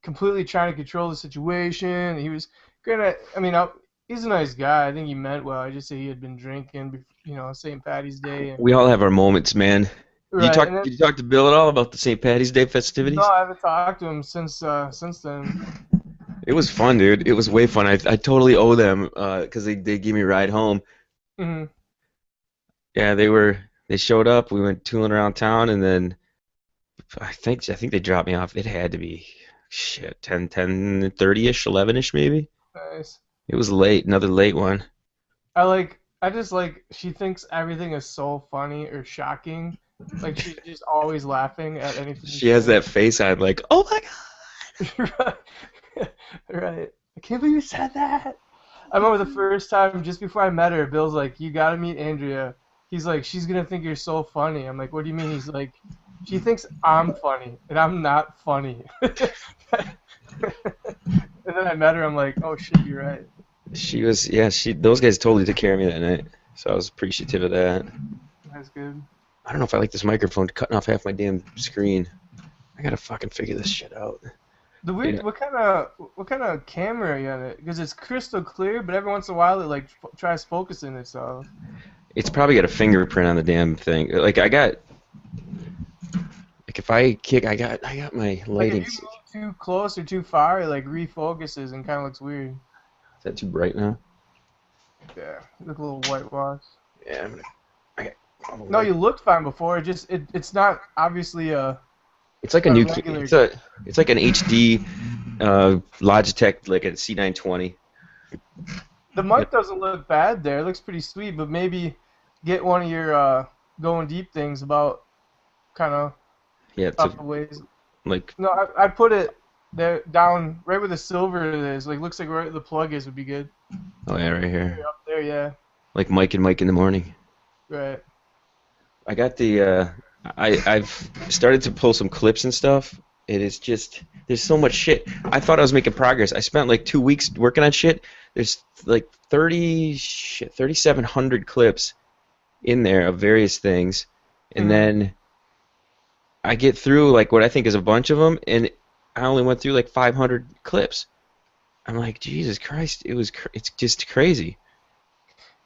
completely trying to control the situation. He was gonna. I mean, he's a nice guy. I think he meant well. I just say he had been drinking, St. Patty's Day, and We all have our moments, man. right. And then Did you talk to Bill at all about the St. Patty's Day no, festivities? I haven't talked to him since then. It was fun, dude. It was way fun. I totally owe them because they gave me a ride home. Hmm. Yeah, they showed up. We went tooling around town, and then I think they dropped me off. It had to be shit 10:30ish, 11ish maybe. Nice. It was late, another late one. I just like she thinks everything is so funny or shocking. Like she's just always laughing at anything you She has say. that face on like, "Oh my Right. Right. I can't believe you said that. I remember the first time, just before I met her, Bill's like, "You gotta meet Andrea." He's like, "She's gonna think you're so funny." I'm like, "What do you mean?" He's like, "She thinks I'm funny, and I'm not funny." And then I met her. I'm like, "Oh shit, you're right." She was, yeah, those guys totally took care of me that night. So I was appreciative of that. That's good. I don't know if I like this microphone cutting off half my damn screen. I gotta fucking figure this shit out. The weird, Yeah. what kind of camera are you on it? Because it's crystal clear, but every once in a while it like tries focusing itself. It's probably got a fingerprint on the damn thing. Like if I kick, I got my Like if lighting. you Is move too close or too far, it like refocuses and kind of looks weird. that too bright now? Yeah, you look a little whitewashed. Yeah, I got all the No, light. you looked fine before. It's not obviously It's like a a new, regular. it's like an HD Logitech, like a C920. The Yeah, mic doesn't look bad there. It looks pretty sweet, but maybe get one of your going deep things about kind of yeah, to up the ways. like, No, I put it there down right where the silver is. Like looks like right where the plug is would be good. oh yeah, right here, Up there, yeah. like Mike and Mike in the morning. Right. I got the I've started to pull some clips and stuff. It is just there's so much shit. I thought I was making progress. I spent like 2 weeks working on shit. There's like 3,700 clips in there of various things, and Hmm. then I get through like what I think is a bunch of them, and I only went through like 500 clips. I'm like, Jesus Christ, it's just crazy.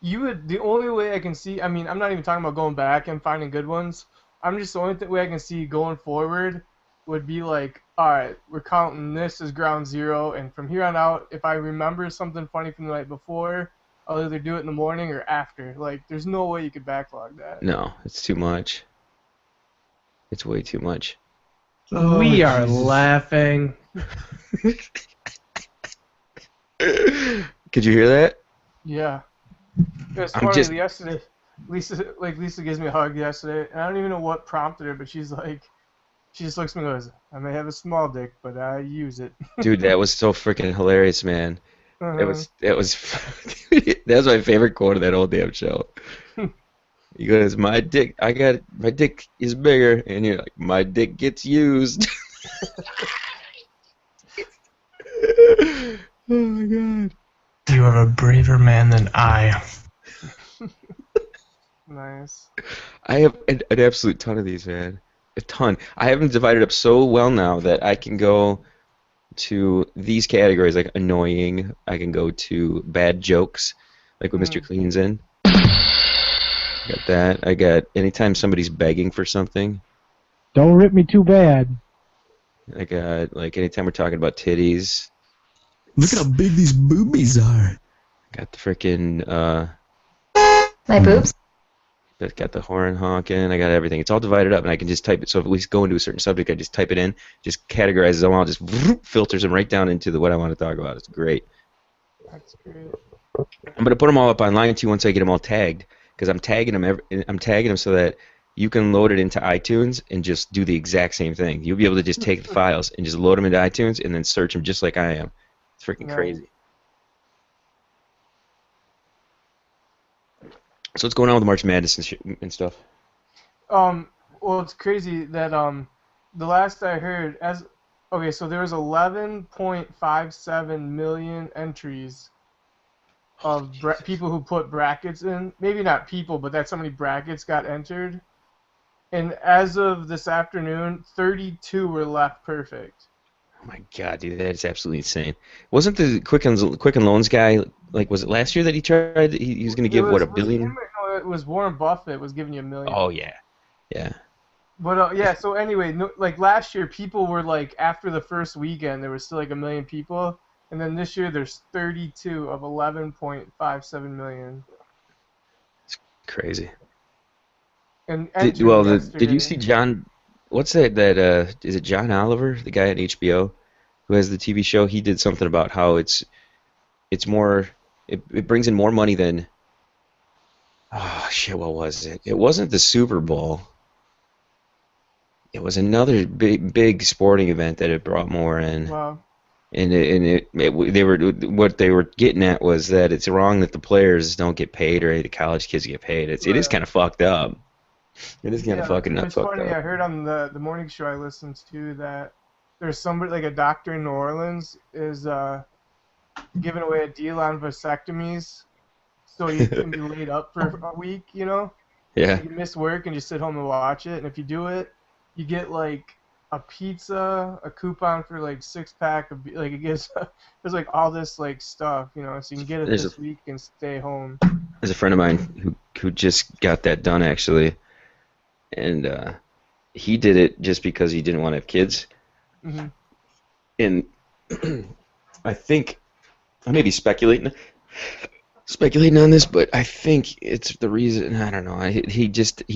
You would the only way I can see. I mean, I'm not even talking about going back and finding good ones. I'm just the only way I can see going forward would be like, all right, we're counting this as ground zero, and from here on out, if I remember something funny from the night before, I'll either do it in the morning or after. Like, there's no way you could backlog that. No, it's too much. It's way too much. Oh, We are Jesus. laughing. Could you hear that? Yeah, it was I'm funny. just, Yesterday, Lisa gives me a hug yesterday, and I don't even know what prompted her, but she's like, she just looks at me and goes, "I may have a small dick, but I use it." dude, that was so freaking hilarious, man. Uh-huh. That was, that was my favorite quote of that whole damn show. He goes, my dick is bigger, and you're like, my dick gets used. Oh my God. You are a braver man than I. Nice. I have an absolute ton of these, man. A ton. I have them divided up so well now that I can go to these categories like annoying. I can go to bad jokes, like when Mr. Mm. Clean's in. Got that. I got anytime somebody's begging for something. Don't rip me too bad. I got like anytime we're talking about titties. Look how big these boobies are. Got the freaking My boobs? got the horn honking. I got everything. It's all divided up, and I can just type it. So if we go into a certain subject, I just type it in, just categorizes them all, just filters them right down into what I want to talk about. It's great. That's great. I'm gonna put them all up online too once I get them all tagged, because I'm tagging them so that you can load it into iTunes and just do the exact same thing. You'll be able to just take the files and just load them into iTunes and then search them just like I am. It's freaking Nice. crazy. So what's going on with March Madness and stuff? Well, it's crazy that the last I heard, okay, so there was 11.57 million entries of people who put brackets in. Maybe not people, but that's how many brackets got entered. And as of this afternoon, 32 were left perfect. My God, dude, that is absolutely insane. Wasn't the Quicken Loans guy like? Was it last year that he tried? He was going to It give what, a was him. billion? No, it was Warren Buffett was giving you $1 million. Oh yeah, yeah. But yeah, so anyway, no, like last year, people were like after the first weekend, there was still like 1 million people, and then this year there's 32 of 11.57 million, Crazy. and Did, entering well, did you yesterday. see John? What's that? Is it John Oliver, the guy at HBO who has the TV show? He did something about how it's more it brings in more money than oh shit. What was it? It wasn't the Super Bowl. It was another big sporting event that it brought more in. Wow. They were what they were getting at was that it's wrong that the players don't get paid or the college kids get paid. It is Right. kind of fucked up. It is kind of Yeah, fucking it not was fucked funny. up. I heard on the morning show I listened to that there's somebody like a doctor in New Orleans is giving away a deal on vasectomies, so you can be laid up for a week. Yeah. You can miss work and just sit home and watch it. And if you do it, you get like a pizza, a coupon for like 6 pack of like it gives there's like all this like stuff, so you can get it There's a this week and stay home. there's a friend of mine who just got that done actually, and he did it just because he didn't want to have kids. Hmm. And I think I may be speculating on this, but I think it's the reason. I don't know. He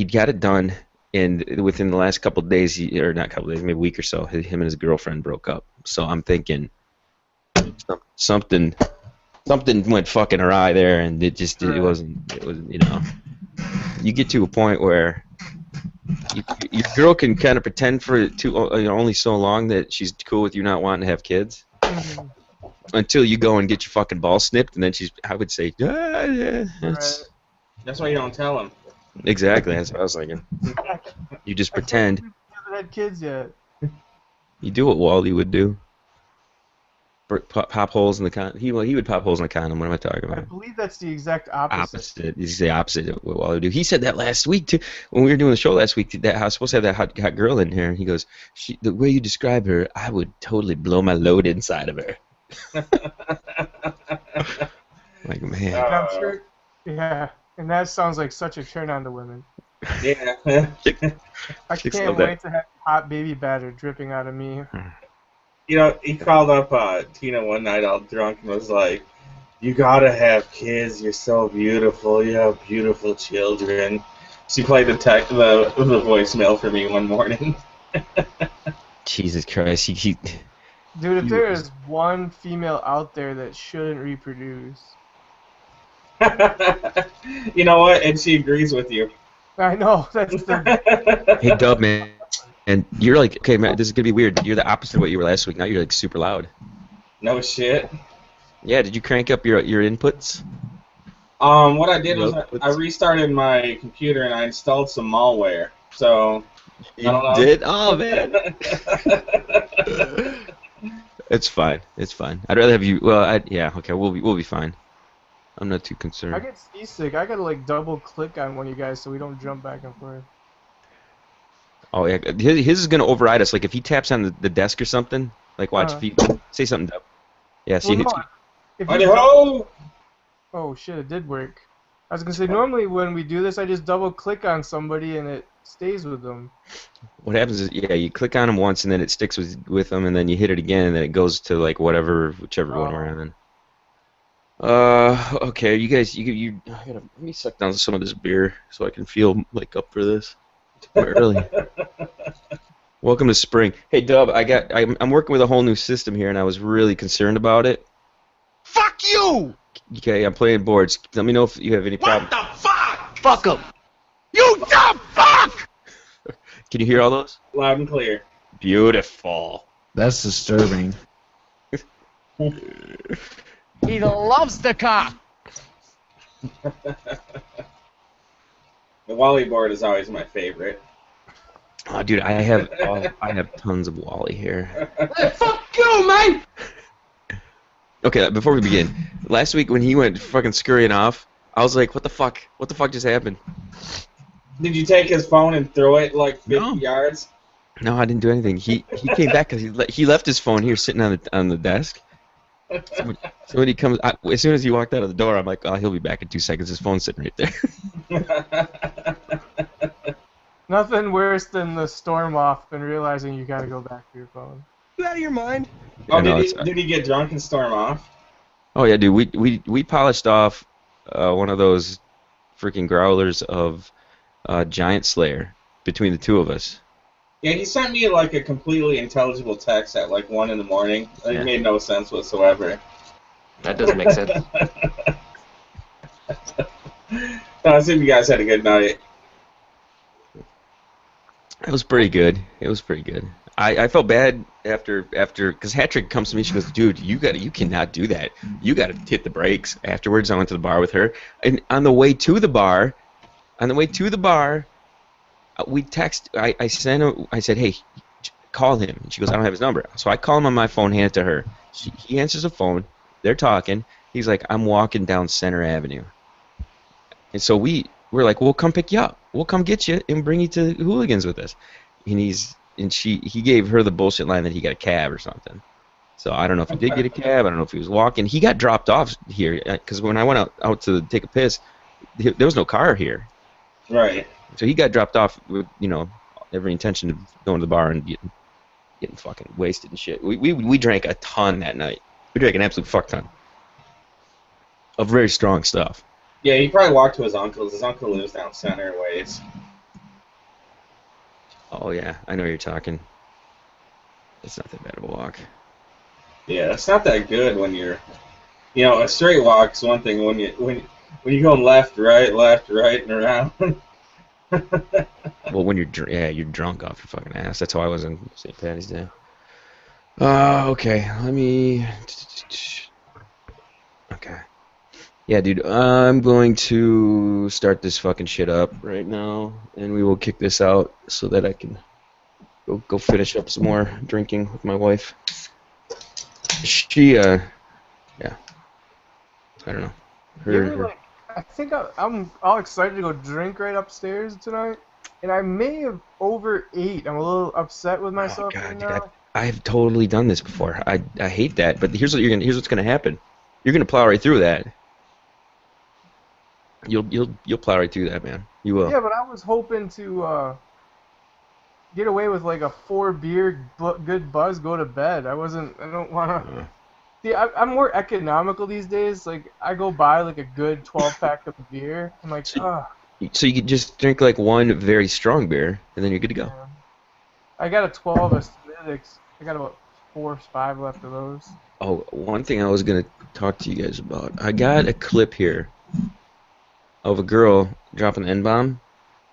got it done, and within the last couple of days, or not couple of days, maybe a week or so, him and his girlfriend broke up. So I'm thinking something went fucking awry there, and it wasn't you get to a point where your girl can kind of pretend for only so long that she's cool with you not wanting to have kids. Hmm. Until you go and get your fucking ball snipped, and then I would say, yeah, Right. That's why you don't tell him. exactly. That's what I was thinking. You just I can't pretend. believe you haven't had kids yet. You do what Wally would do. Pop holes in the condom. He would pop holes in the condom. What am I talking I about? believe that's the exact opposite. Opposite. He's the opposite of what Wally would do. He said that last week too. When we were doing the show last week, that I was supposed to have that hot girl in here. He goes, the way you describe her, I would totally blow my load inside of her. Like, man. And I'm sure, yeah, and that sounds like such a turn on to women. Yeah. I Chicks can't love that. wait to have hot baby batter dripping out of me. He called up Tina one night all drunk and was like, "You gotta have kids. You're so beautiful. You have beautiful children." She played the voicemail for me one morning. Jesus Christ. Dude, if there is one female out there that shouldn't reproduce, You know what? And she agrees with you. I know that's the Hey, Dub, man. And you're like, okay, man, this is going to be weird. You're the opposite of what you were last week. Now you're like super loud. No shit. Yeah, did you crank up your inputs? What I did was Nope. I restarted my computer and I installed some malware. So I don't know. Did? Oh, man. It's fine. It's fine. I'd rather have you. Well, yeah. Okay, we'll be fine. I'm not too I concerned. get seasick. I gotta like double click on one of you guys so we don't jump back and forth. Oh yeah, his is gonna override us. Like if he taps on the desk or something. Like watch if he say something. Dub. Yeah. See. Well, no, if Howdy you ho! oh shit, it did work. I was gonna say normally when we do this, I just double click on somebody and it stays with them. What happens is, yeah, you click on them once and then it sticks with them, and then you hit it again and then it goes to like whichever one we're on. Okay, you guys, let me suck down some of this beer so I can feel like up for this. We're early. Welcome to spring. Hey Dub, I'm working with a whole new system here and I was really concerned about it. Fuck you! Okay, I'm playing boards. Let me know if you have any problems. What the fuck? Fuck him! You dumb fuck! Can you hear all those? Loud and clear. Beautiful. That's disturbing. He loves the cock. The Wally board is always my favorite. Oh, dude, I have tons of Wally here. Hey, fuck you, man! Okay, before we begin, last week when he went fucking scurrying off, I was like, what the fuck? What the fuck just happened? Did you take his phone and throw it like 50 No. yards? No, I didn't do anything. He came back because he left his phone here sitting on the desk. So when he comes, as soon as he walked out of the door, I'm like, oh, he'll be back in 2 seconds. His phone's sitting right there. Nothing worse than the storm off and realizing you gotta go back to your phone. You out of your mind? Oh, no, did he get drunk and storm off? Oh yeah, dude. We polished off one of those freaking growlers of Giant Slayer between the two of us. Yeah, he sent me like a completely intelligible text at like 1 in the morning. It Yeah. made no sense whatsoever. That doesn't make sense. No, I assume you guys had a good night. It was pretty good. It was pretty good. I felt bad after because Hattrick comes to me. She goes, "Dude, you cannot do that. You got to hit the brakes." Afterwards, I went to the bar with her, and on the way to the bar, we text. I said, "Hey, call him." And she goes, "I don't have his number." So I call him on my phone, hand it to her. He answers the phone. They're talking. He's like, "I'm walking down Center Avenue," and so we're like, "We'll come pick you up. We'll come get you and bring you to Hooligans with us." And he gave her the bullshit line that he got a cab or something. So I don't know if he did get a cab. I don't know if he was walking. He got dropped off here because when I went out to take a piss, there was no car here. Right. So he got dropped off with every intention of going to the bar and getting fucking wasted and shit. We drank a ton that night. We drank an absolute fuck ton of very strong stuff. Yeah, he probably walked to his uncle's. His uncle lives down Center ways. Oh yeah, I know you're talking. It's not that bad of a walk. Yeah, it's not that good when you're, a straight walk's one thing. When you go left, right, and around. Well, when you're drunk off your fucking ass. That's how I was on St. Patty's Day. Okay, let me. Okay. Yeah, dude, I'm going to start this fucking shit up right now, and we will kick this out so that I can go finish up some more drinking with my wife. She, yeah, I don't know. I think I'm all excited to go drink right upstairs tonight, and I may have overate. I'm a little upset with myself God, right dude, now. I've totally done this before. I hate that, but here's what's gonna happen. You're gonna plow right through that. You'll plow right through that, man. You will. Yeah, but I was hoping to get away with like a 4-beer good buzz, go to bed. I don't want to. See, I'm more economical these days. Like, I go buy like a good 12-pack of beer. I'm like, So you could just drink like one very strong beer, and then you're good to go. Yeah. I got a 12 of Smithwick's. I got about 4 or 5 left of those. Oh, one thing I was gonna talk to you guys about. I got a clip here of a girl dropping an N-bomb,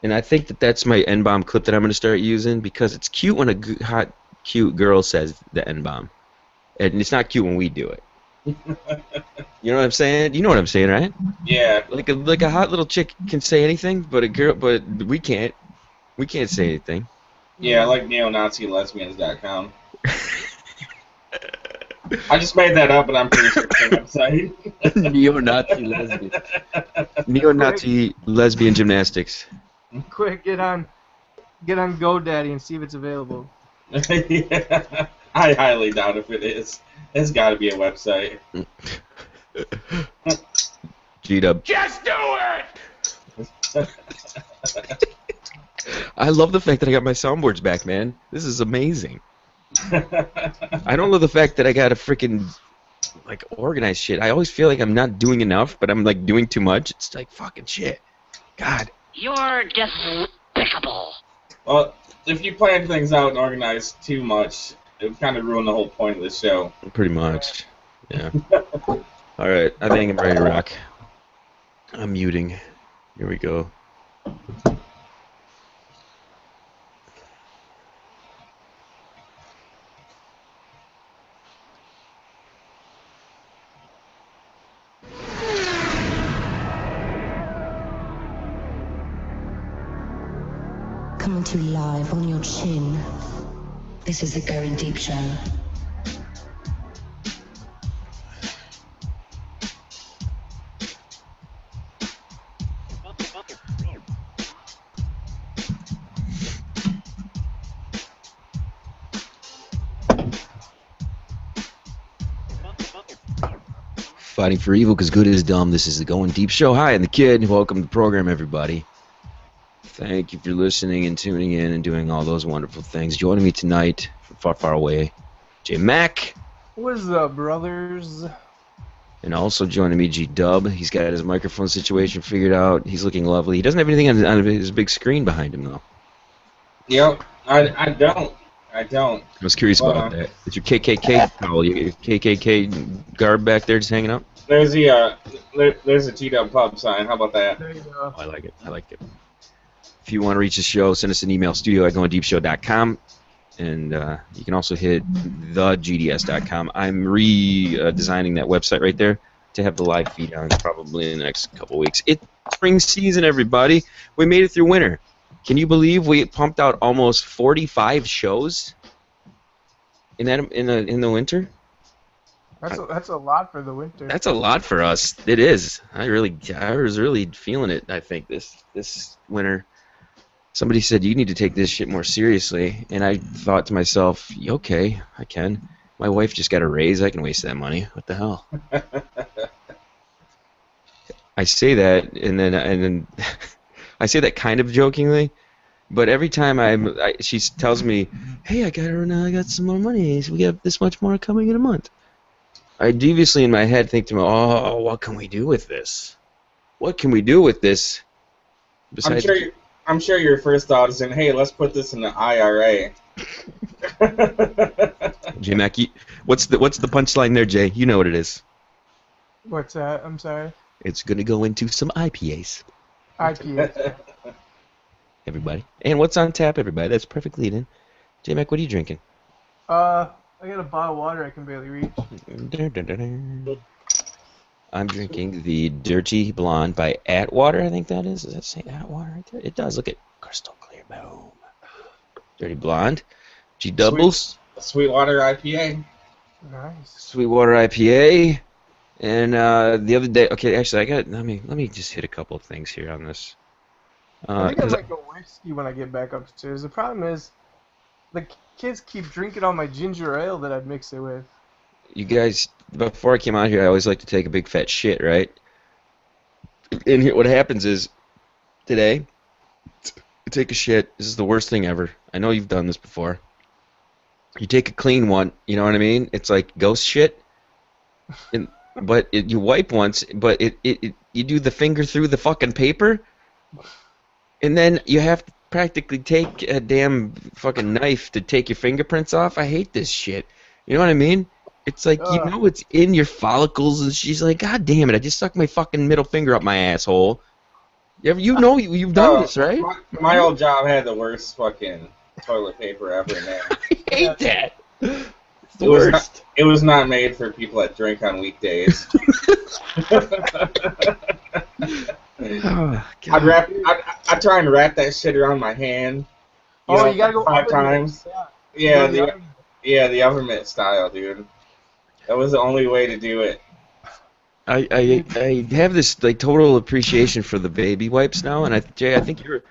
and I think that's my N-bomb clip that I'm gonna start using because it's cute when a hot, cute girl says the N-bomb, and it's not cute when we do it. You know what I'm saying? You know what I'm saying, right? Yeah. Like a hot little chick can say anything, but we can't. We can't say anything. Yeah, like neonazilesbians.com. I just made that up, but I'm pretty sure it's a website. Neo-Nazi lesbian. Neo-Nazi lesbian gymnastics. Quick, get on GoDaddy and see if it's available. Yeah. I highly doubt if it is. It's got to be a website. G-dub. Just do it! I love the fact that I got my soundboards back, man. This is amazing. I don't love the fact that I got to freaking like organize shit. I always feel like I'm not doing enough, but I'm like doing too much. It's like fucking shit. God. You're despicable. Well, if you plan things out and organize too much, it would kind of ruin the whole point of the show. Pretty much. Yeah. All right. I think I'm ready to rock. I'm muting. Here we go. Coming to you live on your chin. This is the Going Deep Show. Fighting for evil because good is dumb. This is the Going Deep Show. Hi, I'm the Kid. Welcome to the program, everybody. Thank you for listening and tuning in and doing all those wonderful things. Joining me tonight from far, far away, J Mac. What's up, brothers? And also joining me, G Dub. He's got his microphone situation figured out. He's looking lovely. He doesn't have anything on his big screen behind him, though. Yep, I don't. I was curious about that. It's your KKK towel. Your KKK garb back there just hanging up? There's a T-Dub pub sign. How about that? There you go. I like it. I like it. If you want to reach the show, send us an email, studio@goindeepshow.com. And you can also hit thegds.com. I'm redesigning that website right there to have the live feed on probably in the next couple weeks. It's spring season, everybody. We made it through winter. Can you believe we pumped out almost 45 shows in the winter? That's a lot for the winter. That's a lot for us. It is. I was really feeling it. I think this winter. Somebody said you need to take this shit more seriously, and I thought to myself, okay, I can. My wife just got a raise. I can waste that money. What the hell? I say that, and then I say that kind of jokingly, but every time she tells me, "Hey, I got some more money. So we got this much more coming in a month." I deviously in my head think to myself, "Oh, what can we do with this? What can we do with this?" Besides, I'm sure your first thought is, "Hey, let's put this in the IRA." J Mac, what's the punchline there, Jay? You know what it is. What's that? I'm sorry. It's gonna go into some IPAs. IPA. Everybody. And what's on tap, everybody? That's perfect lead in. J Mac, what are you drinking? I got a bottle of water I can barely reach. I'm drinking the Dirty Blonde by Atwater, I think that is. Does that say Atwater right there? It does. Look at crystal clear. Boom. Dirty Blonde. G doubles. Sweetwater IPA. Nice. Sweetwater IPA. And the other day, okay, actually, let me just hit a couple of things here on this. I think I might go whiskey when I get back upstairs. The problem is, the kids keep drinking all my ginger ale that I'd mix it with. You guys, before I came out here, I always like to take a big fat shit, right? And here, what happens is, today, I take a shit. This is the worst thing ever. I know you've done this before. You take a clean one, you know what I mean? It's like ghost shit. But you wipe once, but you do the finger through the fucking paper, and then you have to practically take a damn fucking knife to take your fingerprints off. I hate this shit. You know what I mean? It's like, you know it's in your follicles, and she's like, God damn it, I just stuck my fucking middle finger up my asshole. You've done this, right? My old job had the worst fucking toilet paper ever, man. I hate that. It's the worst. It was not made for people that drink on weekdays. Oh, I'd try and wrap that shit around my hand. You gotta go 5 times. Yeah, the oven mitt style, dude. That was the only way to do it. I have this like total appreciation for the baby wipes now, and Jay, I think you're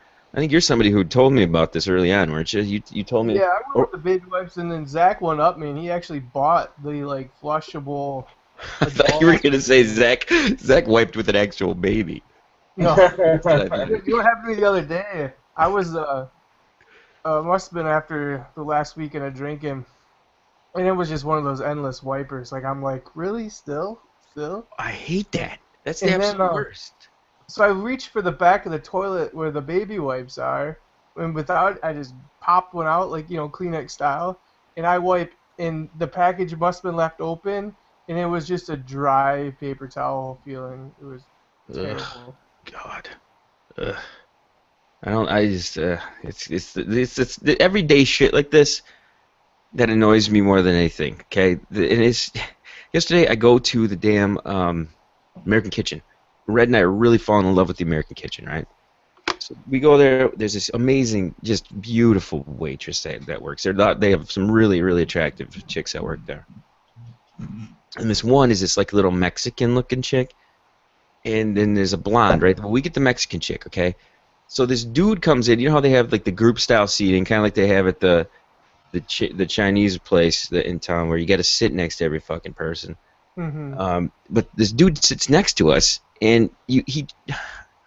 somebody who told me about this early on, weren't you? You told me. Yeah, I went with the baby wipes, and then Zach went up me, and he actually bought the like flushable. I thought you were gonna say Zach wiped with an actual baby. No, you know what happened to me the other day? I was must have been after the last weekend of drinking, and it was just one of those endless wipers. Like I'm like, really, still. I hate that. That's the absolute worst. So I reached for the back of the toilet where the baby wipes are, and I just popped one out, like, Kleenex style, and I wiped, and the package must have been left open, and it was just a dry paper towel feeling. It was terrible. God. It's the everyday shit like this that annoys me more than anything, okay? And it's... Yesterday, I go to the damn American Kitchen. Red and I are really falling in love with the American Kitchen, right? So we go there. There's this amazing, just beautiful waitress that works there. They have some really, really attractive chicks that work there. And this one is this like little Mexican-looking chick, and then there's a blonde, right? Well, we get the Mexican chick, okay? So this dude comes in. You know how they have like the group-style seating, kind of like they have at the Chinese place in town where you got to sit next to every fucking person. But this dude sits next to us, and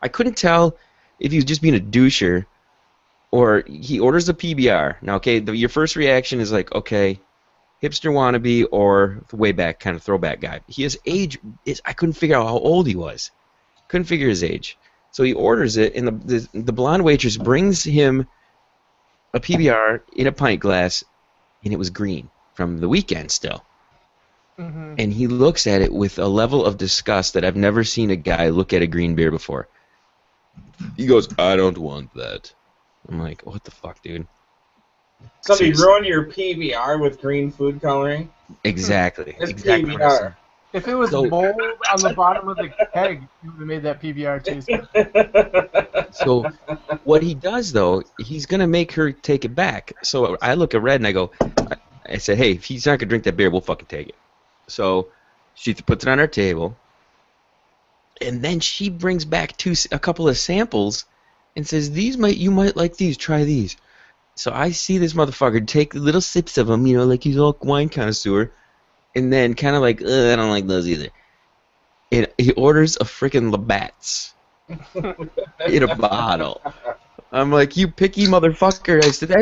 I couldn't tell if he was just being a doucher or he orders a PBR. Now, okay, your first reaction is like, okay, hipster wannabe or the way back kind of throwback guy. His age is I couldn't figure out how old he was. Couldn't figure his age. So he orders it, and the blonde waitress brings him a PBR in a pint glass, and it was green from the weekend still. And he looks at it with a level of disgust that I've never seen a guy look at a green beer before. He goes, I don't want that. I'm like, what the fuck, dude? Somebody ruin your PBR with green food coloring? Exactly. It's exactly PBR. If it was bold on the bottom of the keg, you would have made that PBR taste good. So what he does, though, he's going to make her take it back. So I look at Red and I go, I said, hey, if he's not going to drink that beer, we'll fucking take it. So she puts it on our table, and then she brings back a couple of samples and says, you might like these, try these. So I see this motherfucker take little sips of them, like he's a wine connoisseur, and then kind of like, I don't like those either. And he orders a freaking Labatt's in a bottle. I'm like, you picky motherfucker. I said,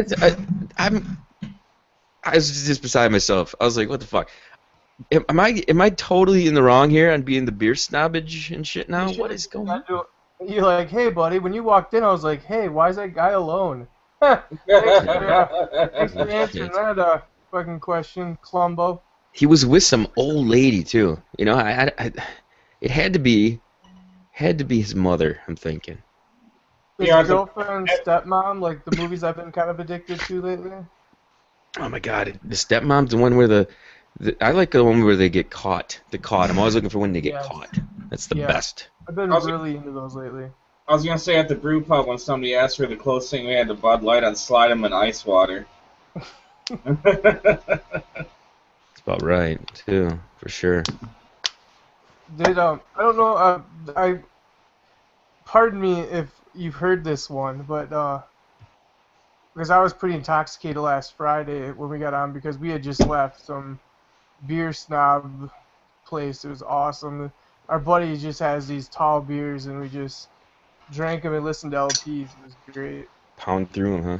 I was just beside myself. I was like, what the fuck? Am I totally in the wrong here on being the beer snobbage and shit now? What is going on? You're like, hey, buddy, when you walked in, I was like, hey, why is that guy alone? Thanks for answering that fucking question, Columbo. He was with some old lady too. It had to be his mother. I'm thinking. His girlfriend, stepmom, like the movies I've been kind of addicted to lately. Oh my god, the stepmom's the one where I like the one where they get caught. I'm always looking for when they get caught. That's the best. I've been really into those lately. I was gonna say at the brew pub when somebody asked for the closest thing we had to Bud Light, I'd slide them in ice water. That's about right too, for sure. I don't know. Pardon me if you've heard this one, but because I was pretty intoxicated last Friday when we got on because we had just left some beer snob place. It was awesome. Our buddy just has these tall beers, and we just drank them and listened to LPs. It was great. Pound through them, huh?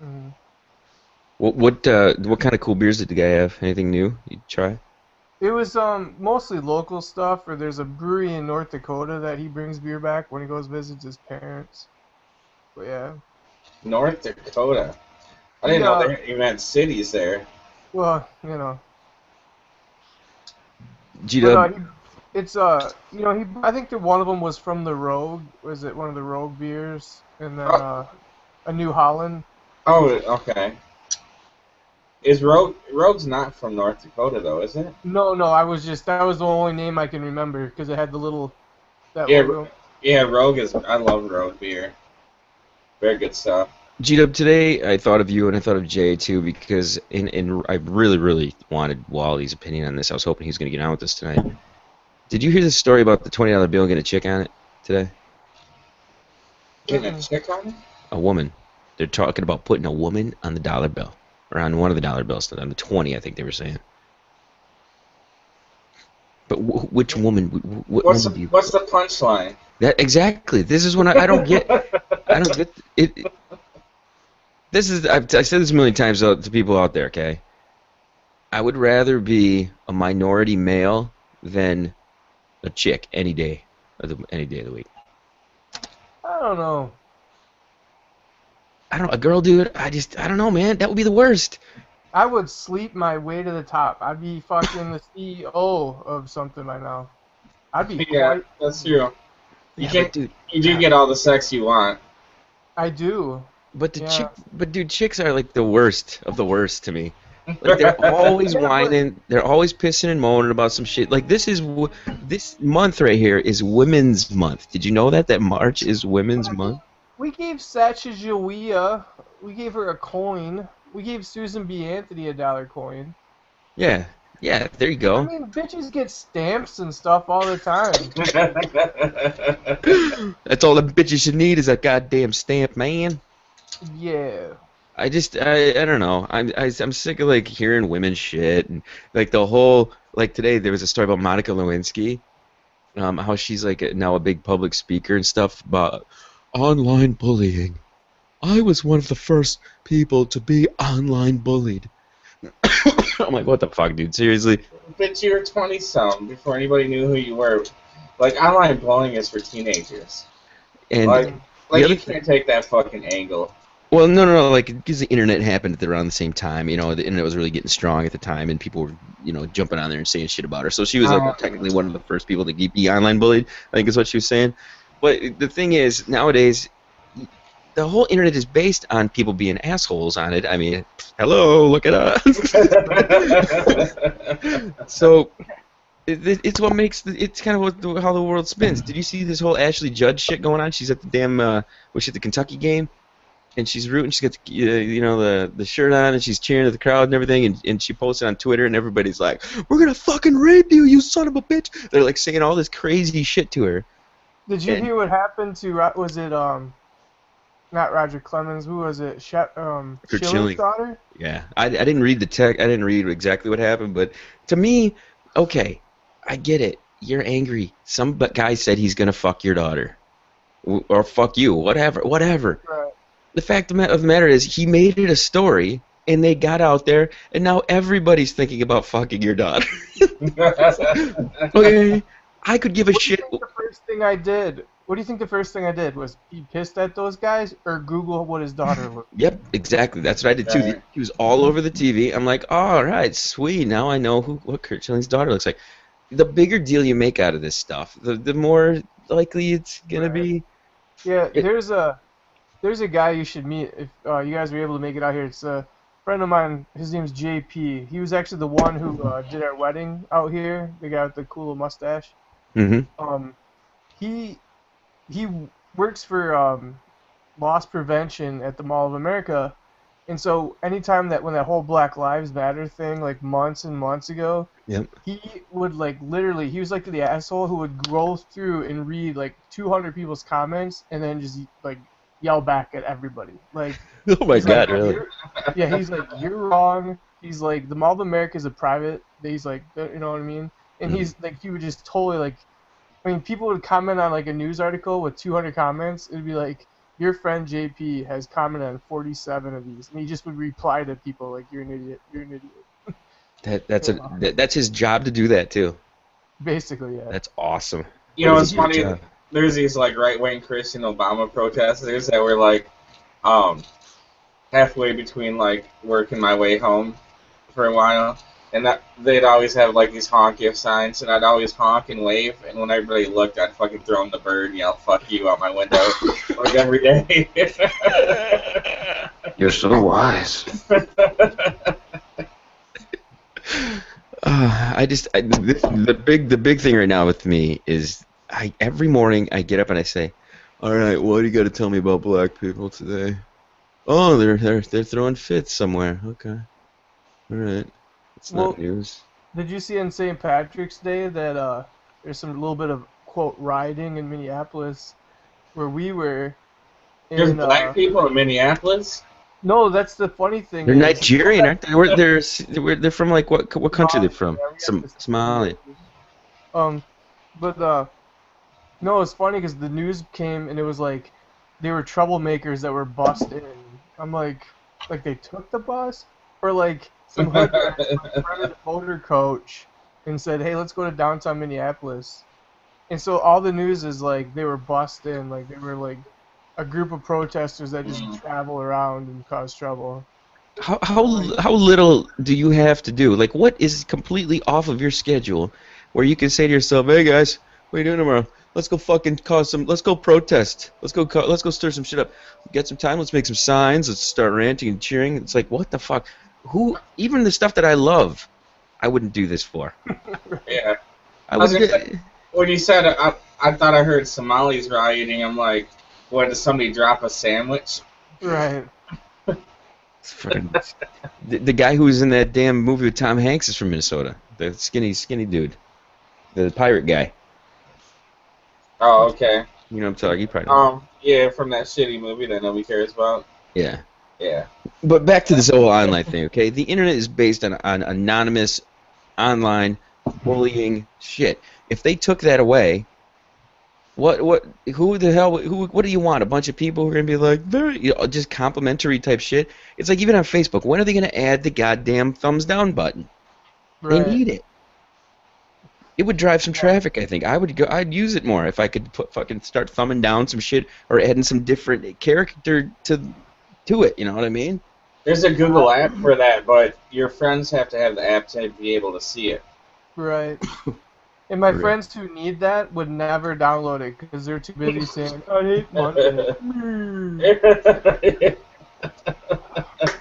Mm-hmm. What kind of cool beers did the guy have? Anything new you try? It was mostly local stuff, or there's a brewery in North Dakota that he brings beer back when he goes visits his parents. But yeah. North Dakota. I didn't know they even had cities there. Well, you know. It's I think that one of them was from the Rogue. Was it one of the Rogue beers? And then a New Holland. Oh, okay. Is Rogue's not from North Dakota though, is it? No, that was the only name I can remember because it had the little logo. Yeah, Rogue is. I love Rogue beer. Very good stuff. G-Dub, today I thought of you and I thought of Jay too because I really, really wanted Wally's opinion on this. I was hoping he was going to get on with us tonight. Did you hear the story about the $20 bill getting a chick on it today? Getting a chick on it? A woman. They're talking about putting a woman on the dollar bill. Or on one of the dollar bills. On the 20, I think they were saying. But which woman? What's the punchline? That exactly. This is when I don't get. I don't get it. This is. I said this a million times to people out there. Okay. I would rather be a minority male than a chick any day of the week. I don't know. A girl, dude. I don't know, man. That would be the worst. I would sleep my way to the top. I'd be fucking the CEO of something by now. I'd be. Yeah, that's true. You do get all the sex you want. I do. But chicks are like the worst of the worst to me. Like they're always whining, they're always pissing and moaning about some shit. Like this month right here is Women's Month. Did you know that March is Women's Month? We gave Sacagawea, we gave her a coin. We gave Susan B. Anthony a $1 coin. Yeah, there you go. I mean, bitches get stamps and stuff all the time. That's all the bitches should need is a goddamn stamp, man. Yeah. I don't know. I'm sick of like hearing women shit and like the whole like today there was a story about Monica Lewinsky, how she's like now a big public speaker and stuff about online bullying. I was one of the first people to be online bullied. I'm like, what the fuck, dude? Seriously? Bitch, you were 20-some before anybody knew who you were. Like, online bullying is for teenagers. And Like the other you can't take that fucking angle. well, no, like because the internet happened at around the same time. You know, the internet was really getting strong at the time, and people were, jumping on there and saying shit about her. So she was like technically one of the first people to be online bullied. I think is what she was saying. But the thing is, nowadays, the whole internet is based on people being assholes on it. I mean, hello, look at us. So it's what makes it's kind of how the world spins. Did you see this whole Ashley Judd shit going on? She's at the damn was she at the Kentucky game? And she's rooting. She's got the shirt on, and she's cheering at the crowd and everything. And she posted on Twitter, and everybody's like, "We're gonna fucking rape you, you son of a bitch!" They're like saying all this crazy shit to her. Did you hear what happened to was it not Roger Clemens? Who was it? Schiller's daughter? Yeah, I didn't read the tech. I didn't read exactly what happened, but to me, okay, I get it. You're angry. Some guy said he's gonna fuck your daughter, or fuck you, whatever. Right. The fact of the matter is, he made it a story, and they got out there, and now everybody's thinking about fucking your daughter. Okay, I could give a shit. What do you think the first thing I did? What do you think the first thing I did was be pissed at those guys or Google what his daughter looked like? Yep, exactly. That's what I did too. Right. He was all over the TV. I'm like, all right, sweet. Now I know what Kurt Schilling's daughter looks like. The bigger deal you make out of this stuff, the more likely it's gonna be. Yeah, there's a guy you should meet if you guys were able to make it out here. It's a friend of mine. His name's JP. He was actually the one who did our wedding out here. The guy with the cool little mustache. Mm-hmm. He works for loss prevention at the Mall of America, and so anytime when that whole Black Lives Matter thing, like months and months ago, Yep. he would like literally, he was like the asshole who would go through and read like 200 people's comments and then just like yell back at everybody. Like, Oh my he's God, like, really? Yeah, he's like, you're wrong. He's like, the Mall of America is a private. He's like, you know what I mean? And he's like, he would just totally like, I mean, people would comment on like a news article with 200 comments. It'd be like, your friend JP has commented on 47 of these, and he just would reply to people like, you're an idiot, you're an idiot. That's his job to do that too. Basically, yeah. That's awesome. You know, That it's is your funny. job. There's these like right-wing Christian Obama protesters that were like, halfway between like working my way home for a while, and that they'd always have like these honk if signs, and I'd always honk and wave, and when everybody looked, I'd fucking throw them the bird and yell "fuck you" out my window like every day. You're so wise. The big thing right now with me is every morning I get up and I say, all right, what do you got to tell me about black people today? Oh, they're throwing fits somewhere. Okay, all right, it's not news. Did you see on St. Patrick's Day that there's some little bit of quote rioting in Minneapolis, where we were? There's black people in Minneapolis. No, that's the funny thing. They're Nigerian, aren't they? They're from like what country are they from? Somalia. But no, it's funny because the news came and it was like they were troublemakers that were bussed in. I'm like they took the bus, or like some hood guy rented a motor coach and said, hey, let's go to downtown Minneapolis. And so all the news is like they were bussed in, like they were like a group of protesters that just travel around and cause trouble. How little do you have to do? Like, what is completely off of your schedule where you can say to yourself, hey guys, what are you doing tomorrow? Let's go fucking let's go protest. Let's go stir some shit up. Get some time, let's make some signs, let's start ranting and cheering. It's like, what the fuck? Even the stuff that I love, I wouldn't do this for. Yeah. When you said I thought I heard Somalis rioting, I'm like, what, did somebody drop a sandwich? Right. The guy who was in that damn movie with Tom Hanks is from Minnesota. The skinny dude. The pirate guy. Oh, okay. You know what I'm talking. You probably know. Yeah, from that shitty movie that nobody cares about. Yeah. Yeah. But back to this whole online thing, okay? The internet is based on anonymous, online, bullying shit. If they took that away, who the hell, what do you want? A bunch of people who are gonna be like, just complimentary type shit? It's like even on Facebook, when are they gonna add the goddamn thumbs down button? They Right. need it. It would drive some traffic, I think. I'd use it more if I could fucking start thumbing down some shit or adding some different character to it, you know what I mean? There's a Google app for that, but your friends have to have the app to be able to see it. Right. And my For real. friends who need that would never download it because they're too busy saying, I hate Monday.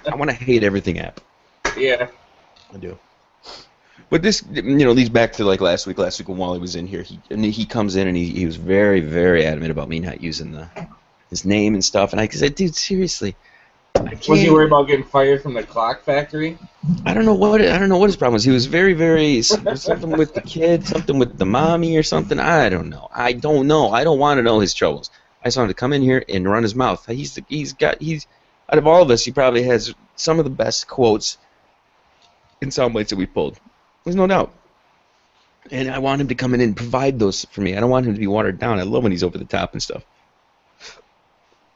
I want to hate everything app. Yeah. I do. But this, leads back to like last week. Last week when Wally was in here, he comes in and he was very, very adamant about me not using his name and stuff. And I said, dude, seriously, I can't. Was he worried about getting fired from the clock factory? I don't know what his problem was. He was very, very something with the kid, something with the mommy or something. I don't know. I don't want to know his troubles. I just wanted to come in here and run his mouth. He's out of all of us, he probably has some of the best quotes and sound bites that we pulled. There's no doubt. And I want him to come in and provide those for me. I don't want him to be watered down. I love when he's over the top and stuff.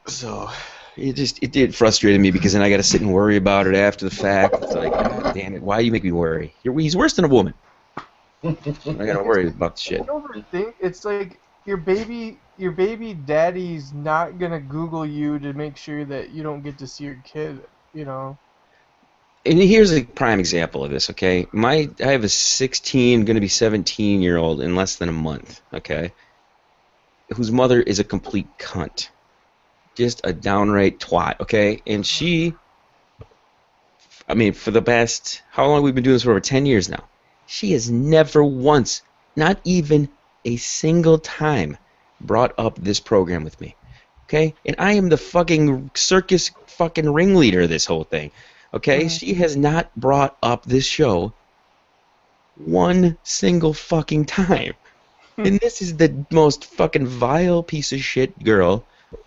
So it did frustrate me because then I got to sit and worry about it after the fact. It's like, God damn it, why do you make me worry? He's worse than a woman. I got to worry about the shit. Don't overthink. It's like your baby daddy's not gonna Google you to make sure that you don't get to see your kid. You know. And here's a prime example of this, okay? I have a 16, going to be 17-year-old in less than a month, okay? Whose mother is a complete cunt. Just a downright twat, okay? And for the past, how long have we been doing this for? Over 10 years now. She has never once, not even a single time, brought up this program with me, okay? And I am the fucking circus fucking ringleader of this whole thing. Okay, she has not brought up this show one single fucking time. And this is the most fucking vile piece of shit girl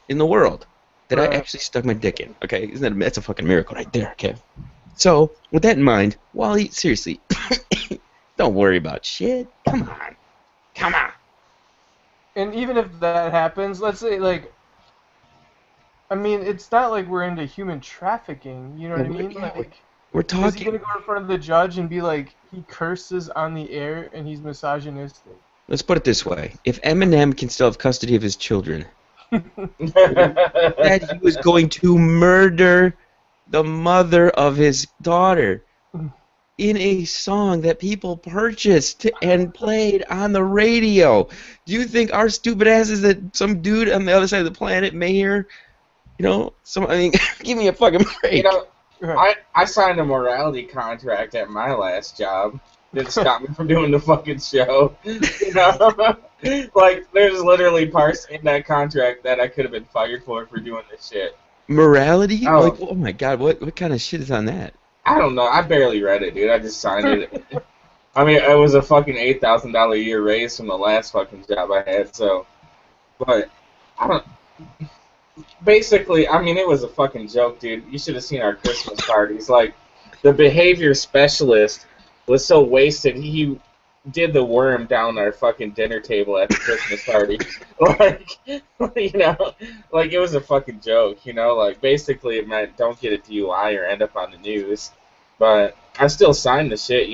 in the world that I actually stuck my dick in. Okay, that's a fucking miracle right there, okay? So, with that in mind, Wally, seriously, don't worry about shit. Come on. And even if that happens, let's say, like, I mean, it's not like we're into human trafficking, you know what I mean? Like, we're is he talking. gonna go in front of the judge and be like, he curses on the air and he's misogynistic? Let's put it this way. If Eminem can still have custody of his children, that he was going to murder the mother of his daughter in a song that people purchased and played on the radio. Do you think our stupid asses that some dude on the other side of the planet may hear? Give me a fucking break. I signed a morality contract at my last job. Didn't stop me from doing the fucking show. Like, there's literally parts in that contract that I could have been fired for doing this shit. Morality? Oh. Like, oh my god, what kind of shit is on that? I don't know. I barely read it, dude. I just signed it. I mean, it was a fucking $8,000 a year raise from the last fucking job I had, so. But, I don't. Basically, I mean, it was a fucking joke, dude. You should have seen our Christmas parties. Like, the behavior specialist was so wasted, he did the worm down our fucking dinner table at the Christmas party. Like, it was a fucking joke, Like, basically it meant don't get a DUI or end up on the news. But I still signed the shit,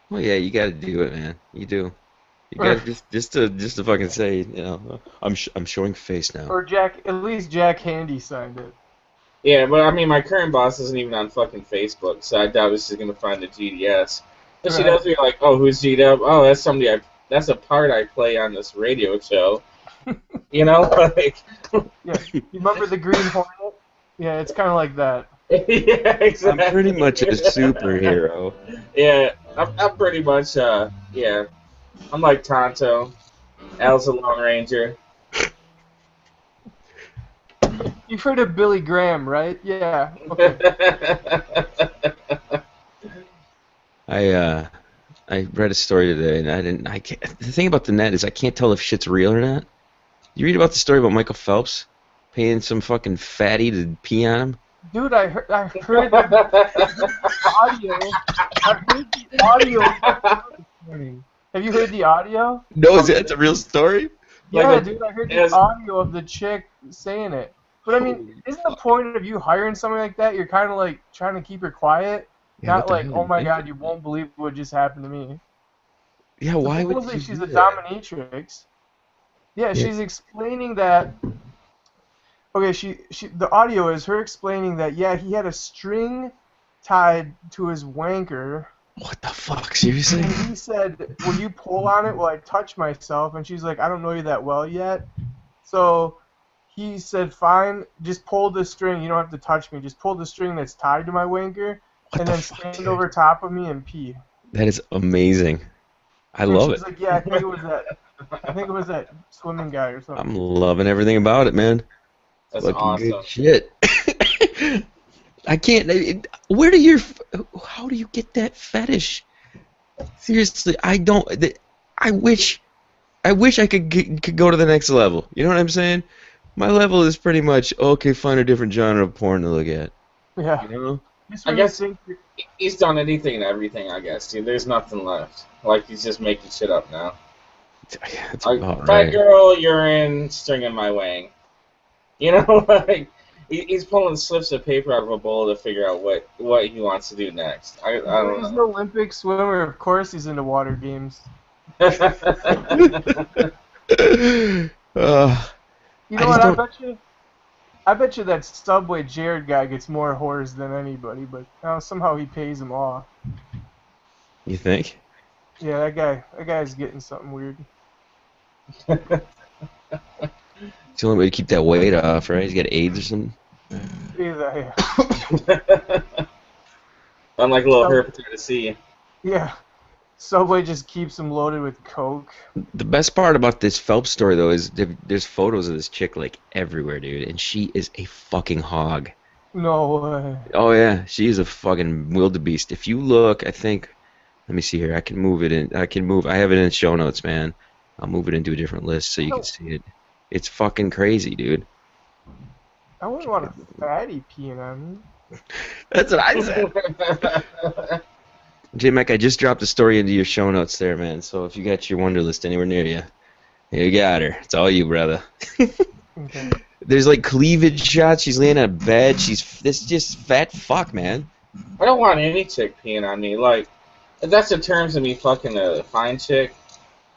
Well, yeah, you gotta do it, man. You do. You gotta just to fucking say, I'm showing face now. Or at least Jack Handy signed it. Yeah, but I mean, my current boss isn't even on fucking Facebook, so I doubt she's gonna find the GDS. But she does be like, oh, who's G-Dub? Oh, that's that's a part I play on this radio show. Like. Yeah, you remember the Green Hornet? Yeah, it's kind of like that. Yeah, exactly. I'm pretty much a superhero. Yeah, I'm pretty much, yeah. I'm like Tonto. Al's a Lone Ranger. You've heard of Billy Graham, right? Yeah. Okay. I read a story today, and I can't. The thing about the net is I can't tell if shit's real or not. You read about the story about Michael Phelps paying some fucking fatty to pee on him? Dude, I heard the audio. I heard the audio this morning. Have you heard the audio? No, is that a real story? Like Yeah, a, dude, I heard the as audio of the chick saying it. But I mean, Holy isn't the fuck. point of you hiring something like that? You're kind of like trying to keep her quiet, Yeah, what not the like, hell are oh you my god, thinking? you won't believe what just happened to me. Yeah, why would Supposedly you she's do a that? dominatrix. Yeah, Yeah. she's explaining that. Okay, she the audio is her explaining that yeah, he had a string tied to his wanker, What the fuck? Seriously? and he said, "Will you pull on it while I touch myself?" And she's like, "I don't know you that well yet." So he said, "Fine, just pull the string. You don't have to touch me. Just pull the string that's tied to my wanker, What and the then fuck, stand dude? over top of me and pee." That is amazing. I And love she's it. like, "Yeah, I think it was that. I think it was that swimming guy or I'm something." loving everything about it, man. It's that's fucking good awesome. shit. I can't. Where do your? How do you get that fetish? Seriously, I don't. I wish. I wish I could go to the next level. You know what I'm saying? My level is pretty much okay. Find a different genre of porn to look at. Yeah. You know? Just I when you guess think he's done anything and everything. I guess, dude. There's nothing left. Like he's just making shit up now. That's Like about fat right. girl, urine, string in my wang. You know, like he's pulling slips of paper out of a bowl to figure out what he wants to do next. I don't he's an know. Olympic swimmer, of course he's into water games. uh, You I know just what? don't. I bet you that Subway Jared guy gets more whores than anybody, but somehow he pays them off. You think? Yeah, that guy's getting something weird. It's the only way to keep that weight off, right? He's got AIDS or something. Yeah, Unlike little Sub- hepatitis C. yeah. Subway just keeps him loaded with coke. The best part about this Phelps story, though, is there's photos of this chick like everywhere, dude, and she is a fucking hog. No way. Oh yeah, she is a fucking wildebeest. If you look, I think. Let me see here. I can move it in. I can move. I have it in show notes, man. I'll move it into a different list so you can see it. It's fucking crazy, dude. I wouldn't want a fatty peeing on me. That's what I said. J Mac, I just dropped the story into your show notes there, man. So if you got your Wonder List anywhere near you, you got her. It's all you, brother. Okay. There's like cleavage shots. She's laying on a bed. She's this just fat fuck, man. I don't want any chick peeing on me. Like, if that's the terms of me fucking a fine chick,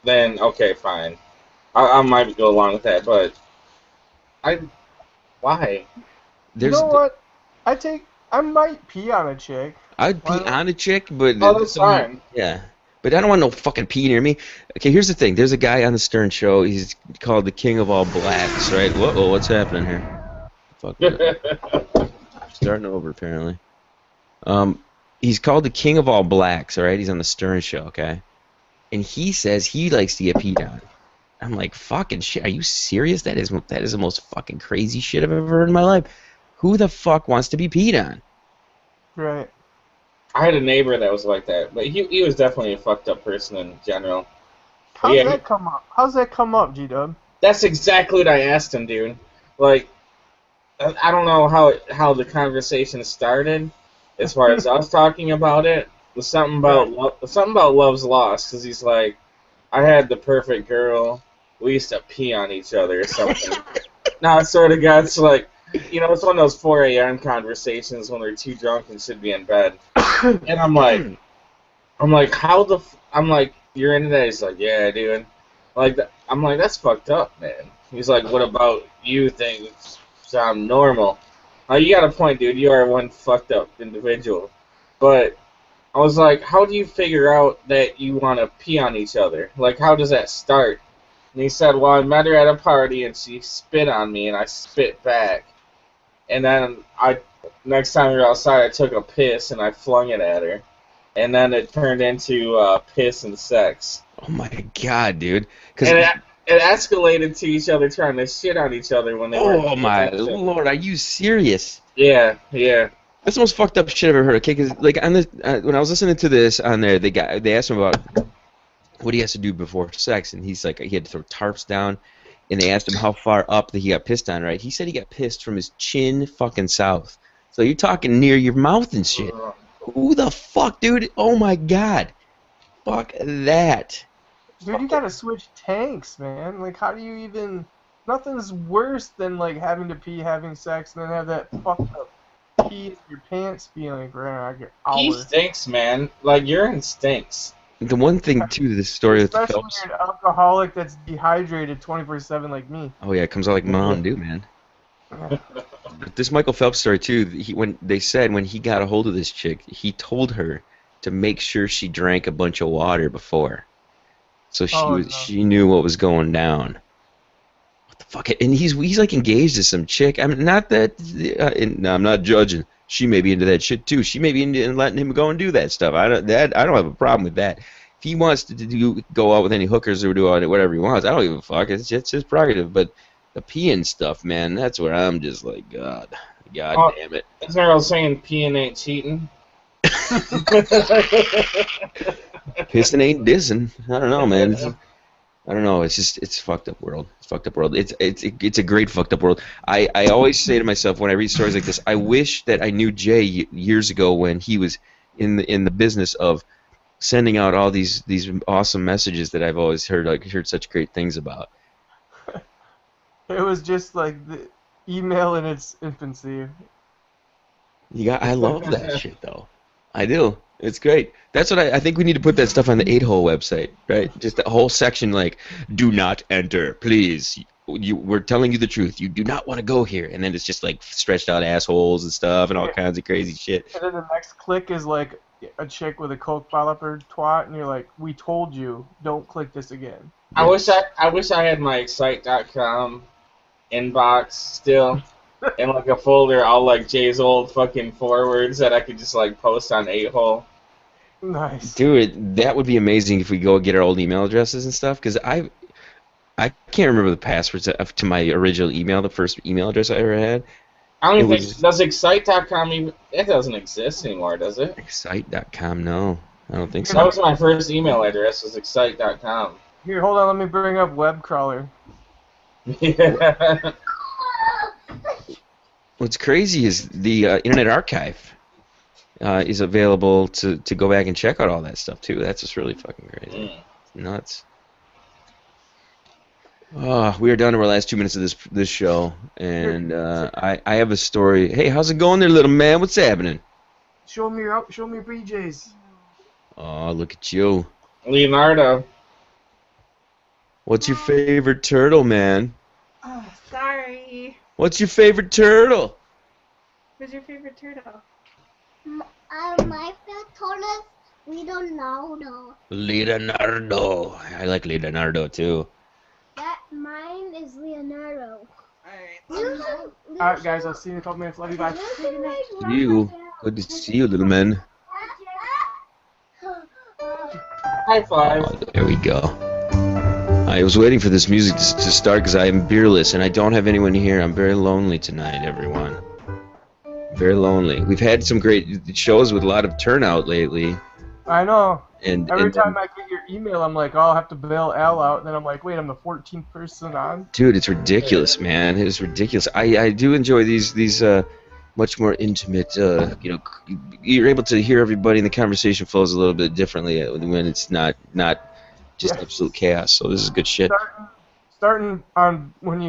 then okay, fine. I might go along with that, but why? You There's know what? I might pee on a chick. I'd pee Why not? on a chick, but Oh, that's fine. yeah. But I don't want no fucking pee near me. Okay, here's the thing. There's a guy on the Stern Show. He's called the King of All Blacks, right? Whoa, what's happening here? Fuck. Starting over apparently. He's called the King of All Blacks, all right? He's on the Stern Show, okay? And he says he likes to get peed on. I'm like, fucking shit. Are you serious? That is the most fucking crazy shit I've ever heard in my life. Who the fuck wants to be peed on? Right. I had a neighbor that was like that, but he was definitely a fucked up person in general. How's Yeah, that come up? How's that come up, G-Dub? That's exactly what I asked him, dude. Like, I don't know how the conversation started, as far as us talking about it. It was something about love's lost, because he's like, I had the perfect girl. We used to pee on each other or something. Now I sort of got to like, it's one of those 4 a.m. conversations when they're too drunk and should be in bed. And I'm like, I'm like, you're into that? He's like, yeah, dude. I'm like, that's fucked up, man. He's like, what about you? Things sound normal. You got a point, dude. You are one fucked up individual. But I was like, how do you figure out that you want to pee on each other? Like, how does that start? And he said, well, I met her at a party and she spit on me and I spit back. And then next time we were outside, I took a piss and I flung it at her. And then it turned into piss and sex. Oh my god, dude. And it escalated to each other trying to shit on each other when they were. Oh my lord, are you serious? Yeah. That's the most fucked up shit I've ever heard. Okay, because like on this, when I was listening to this on there, they asked him about what he has to do before sex, and he's like he had to throw tarps down, and they asked him how far up that he got pissed on. Right? He said he got pissed from his chin fucking south. So you're talking near your mouth and shit. Who the fuck, dude? Oh my god. Fuck that. Dude, you gotta switch tanks, man. Like, how do you even? Nothing's worse than like having to pee, having sex, and then have that fucked up pee in your pants feeling for like an He hour. stinks, man. Like, urine stinks. The one thing too, this story with the Especially when Phelps. you're an alcoholic that's dehydrated 24/7 like me. Oh yeah, it comes out like Mountain Dew, man. But this Michael Phelps story too. When they said when he got a hold of this chick, he told her to make sure she drank a bunch of water before, so she knew what was going down. What the fuck? And he's like engaged to some chick. I mean, not that. No, I'm not judging. She may be into that shit too. She may be into letting him go and do that stuff. I don't have a problem with that. If he wants to go out with any hookers or do whatever he wants, I don't give a fuck. It's his prerogative. But the peeing stuff, man, that's where I'm just like, God damn it. That's what I was saying, peeing ain't cheating. Pissing ain't dissing. I don't know, man. I don't know. It's fucked up world. It's fucked up world. It's a great fucked up world. I always say to myself when I read stories like this, I wish that I knew Jay years ago when he was in the business of sending out all these awesome messages that I've always heard such great things about. It was just like the email in its infancy. I love that shit though. I do. It's great. That's what I think we need to put that stuff on the 8-Hole website, right? Just a whole section like, do not enter, please. We're telling you the truth. You do not want to go here. And then it's just like stretched out assholes and stuff and all kinds of crazy shit. And then the next click is like a chick with a Coke bottle up her twat, and you're like, we told you, don't click this again. I wish I had my Excite.com inbox still. In like a folder, all like Jay's old fucking forwards that I could just like post on 8-Hole. Nice. Dude, that would be amazing if we go get our old email addresses and stuff. Because I can't remember the passwords to my original email, the first email address I ever had. I don't think does Excite.com even it doesn't exist anymore, does it? Excite.com, no, I don't think so. That was my first email address. Was Excite.com. Here, hold on. Let me bring up web crawler. Yeah. What's crazy is the Internet Archive is available to go back and check out all that stuff too. That's just really fucking crazy. It's nuts. We are down to our last 2 minutes of this show, and I have a story. Hey, how's it going there, little man? What's happening? Show me your BJs. Oh, look at you, Leonardo. What's your favorite turtle, man? Oh, sorry. What's your favorite turtle? Who's your favorite turtle? My favorite turtle is Leonardo. Leonardo. I like Leonardo too. Mine is Leonardo. Alright, guys, I'll see you in a couple minutes. Love you, bye. Good to see you, little man. High five. There we go. I was waiting for this music to start because I am beerless and I don't have anyone here. I'm very lonely tonight, everyone. Very lonely. We've had some great shows with a lot of turnout lately. I know. And every time I get your email, I'm like, oh, I'll have to bail Al out. And then I'm like, wait, I'm the 14th person on? Dude, it's ridiculous, man. It's ridiculous. I do enjoy these much more intimate, you're able to hear everybody and the conversation flows a little bit differently when it's not just absolute chaos. So this is good shit. Starting on when,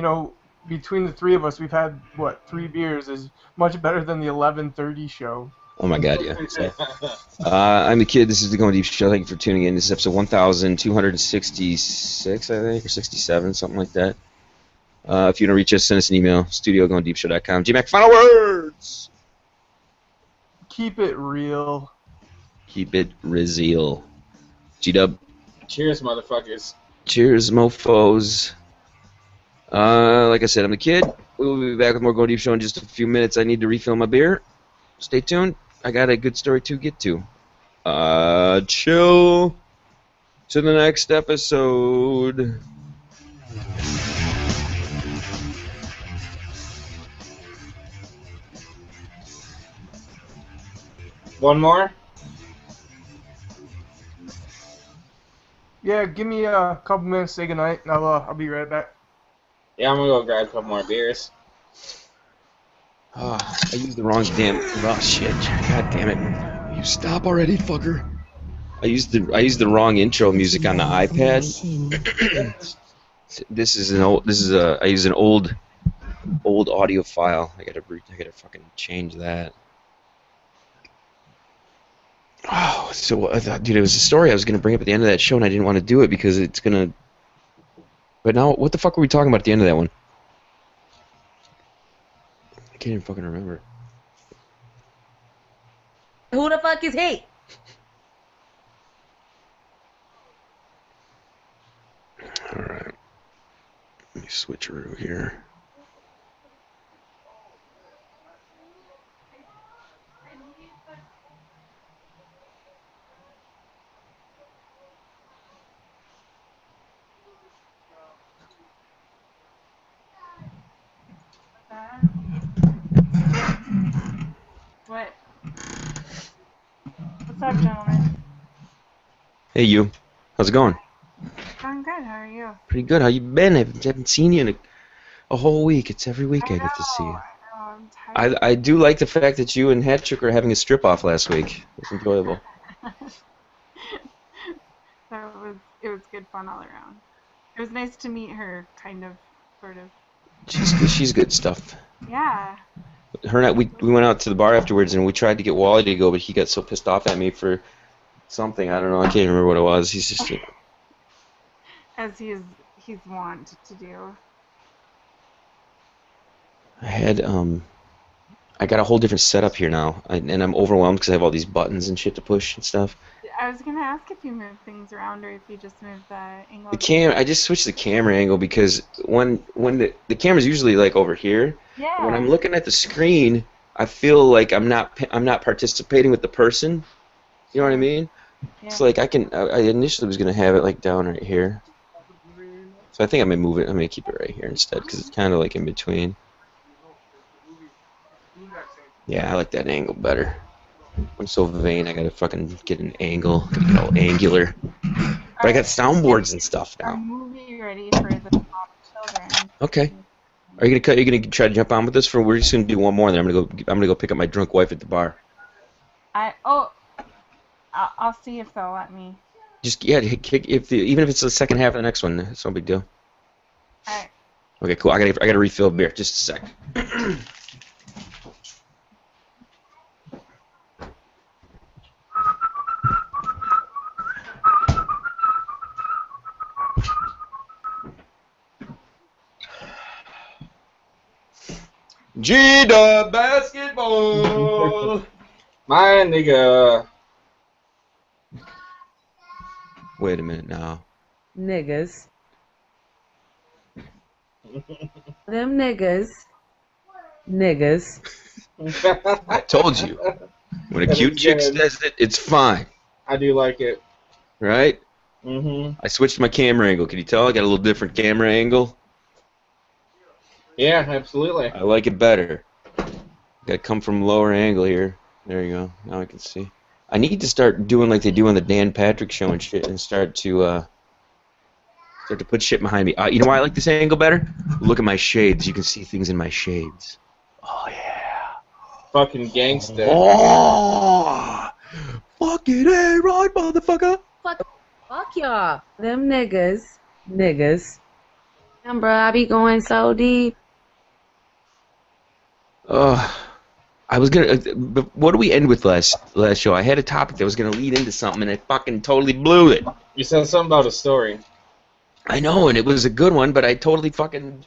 between the three of us, we've had, 3 beers is much better than the 11:30 show. Oh my god, yeah. So, I'm the kid. This is the Going Deep Show. Thank you for tuning in. This is episode 1266, I think, or 67, something like that. If you want to reach us, send us an email, studio@goindeepshow.com. G-Mac, final words! Keep it real. Keep it real. G-Dub. Cheers, motherfuckers. Cheers, mofos. Like I said, I'm the kid. We will be back with more Going Deep Show in just a few minutes. I need to refill my beer. Stay tuned. I got a good story to get to. Chill to the next episode. One more? Yeah, give me a couple minutes, say goodnight, and I'll be right back. Yeah, I'm gonna go grab a couple more beers. Oh, I used the wrong damn. Oh shit! God damn it! You stop already, fucker. I used the wrong intro music on the Live on your iPad. chin. This is an old. This is a. I use an old audio file. I gotta fucking change that. Oh, so I thought, dude, it was a story I was gonna bring up at the end of that show, and I didn't want to do it because it's gonna. But now, what the fuck were we talking about at the end of that one? I can't even fucking remember. Who the fuck is he? All right, let me switcheroo here. What? What's up, gentlemen? Hey, you. How's it going? I'm good. How are you? Pretty good. How you been? I haven't seen you in a whole week. It's every week I get to see you. I'm tired. I do like the fact that you and Hatchick are having a strip off last week. It was enjoyable. So it was good fun all around. It was nice to meet her, kind of, sort of. She's good stuff. Yeah. Her and I, we went out to the bar afterwards and we tried to get Wally to go, but he got so pissed off at me for something. I don't know. I can't remember what it was. He's just. As he's wont to do. I got a whole different setup here now, and I'm overwhelmed because I have all these buttons and shit to push and stuff. I was gonna ask if you move things around or if you just move the angle. I just switched the camera angle because when the camera's usually like over here. Yeah. When I'm looking at the screen, I feel like I'm not participating with the person. You know what I mean? Yeah. It's like I initially was gonna have it like down right here. So I think I'm gonna move it. I'm gonna keep it right here instead because it's kind of like in between. Yeah, I like that angle better. I'm so vain. I gotta fucking get an angle. Gotta get all angular. But I got soundboards and stuff Our now. movie ready for the small children. Okay. Are you gonna try to jump on with us? For we're just gonna do one more, and then I'm gonna go pick up my drunk wife at the bar. I'll see if they'll let me. Just even if it's the second half of the next one, it's no big deal. Alright. Okay, cool. I gotta refill beer. Just a sec. G-Dub basketball. My nigga. Wait a minute now. Niggas. Them niggas. Niggas. I told you. When a cute chick says it, it's fine. I do like it. Right? Mm-hmm. I switched my camera angle. Can you tell? I got a little different camera angle. Yeah, absolutely. I like it better. Gotta come from lower angle here. There you go. Now I can see. I need to start doing like they do on the Dan Patrick show and shit, and start to put shit behind me. You know why I like this angle better? Look at my shades. You can see things in my shades. Oh yeah. Fucking gangster. Oh, fucking A right, motherfucker. Fuck y'all. Them niggas. Niggas. Damn, bro, I be going so deep. I was gonna. But what did we end with last show? I had a topic that was gonna lead into something, and I fucking totally blew it. You said something about a story. I know, and it was a good one, but I totally fucking.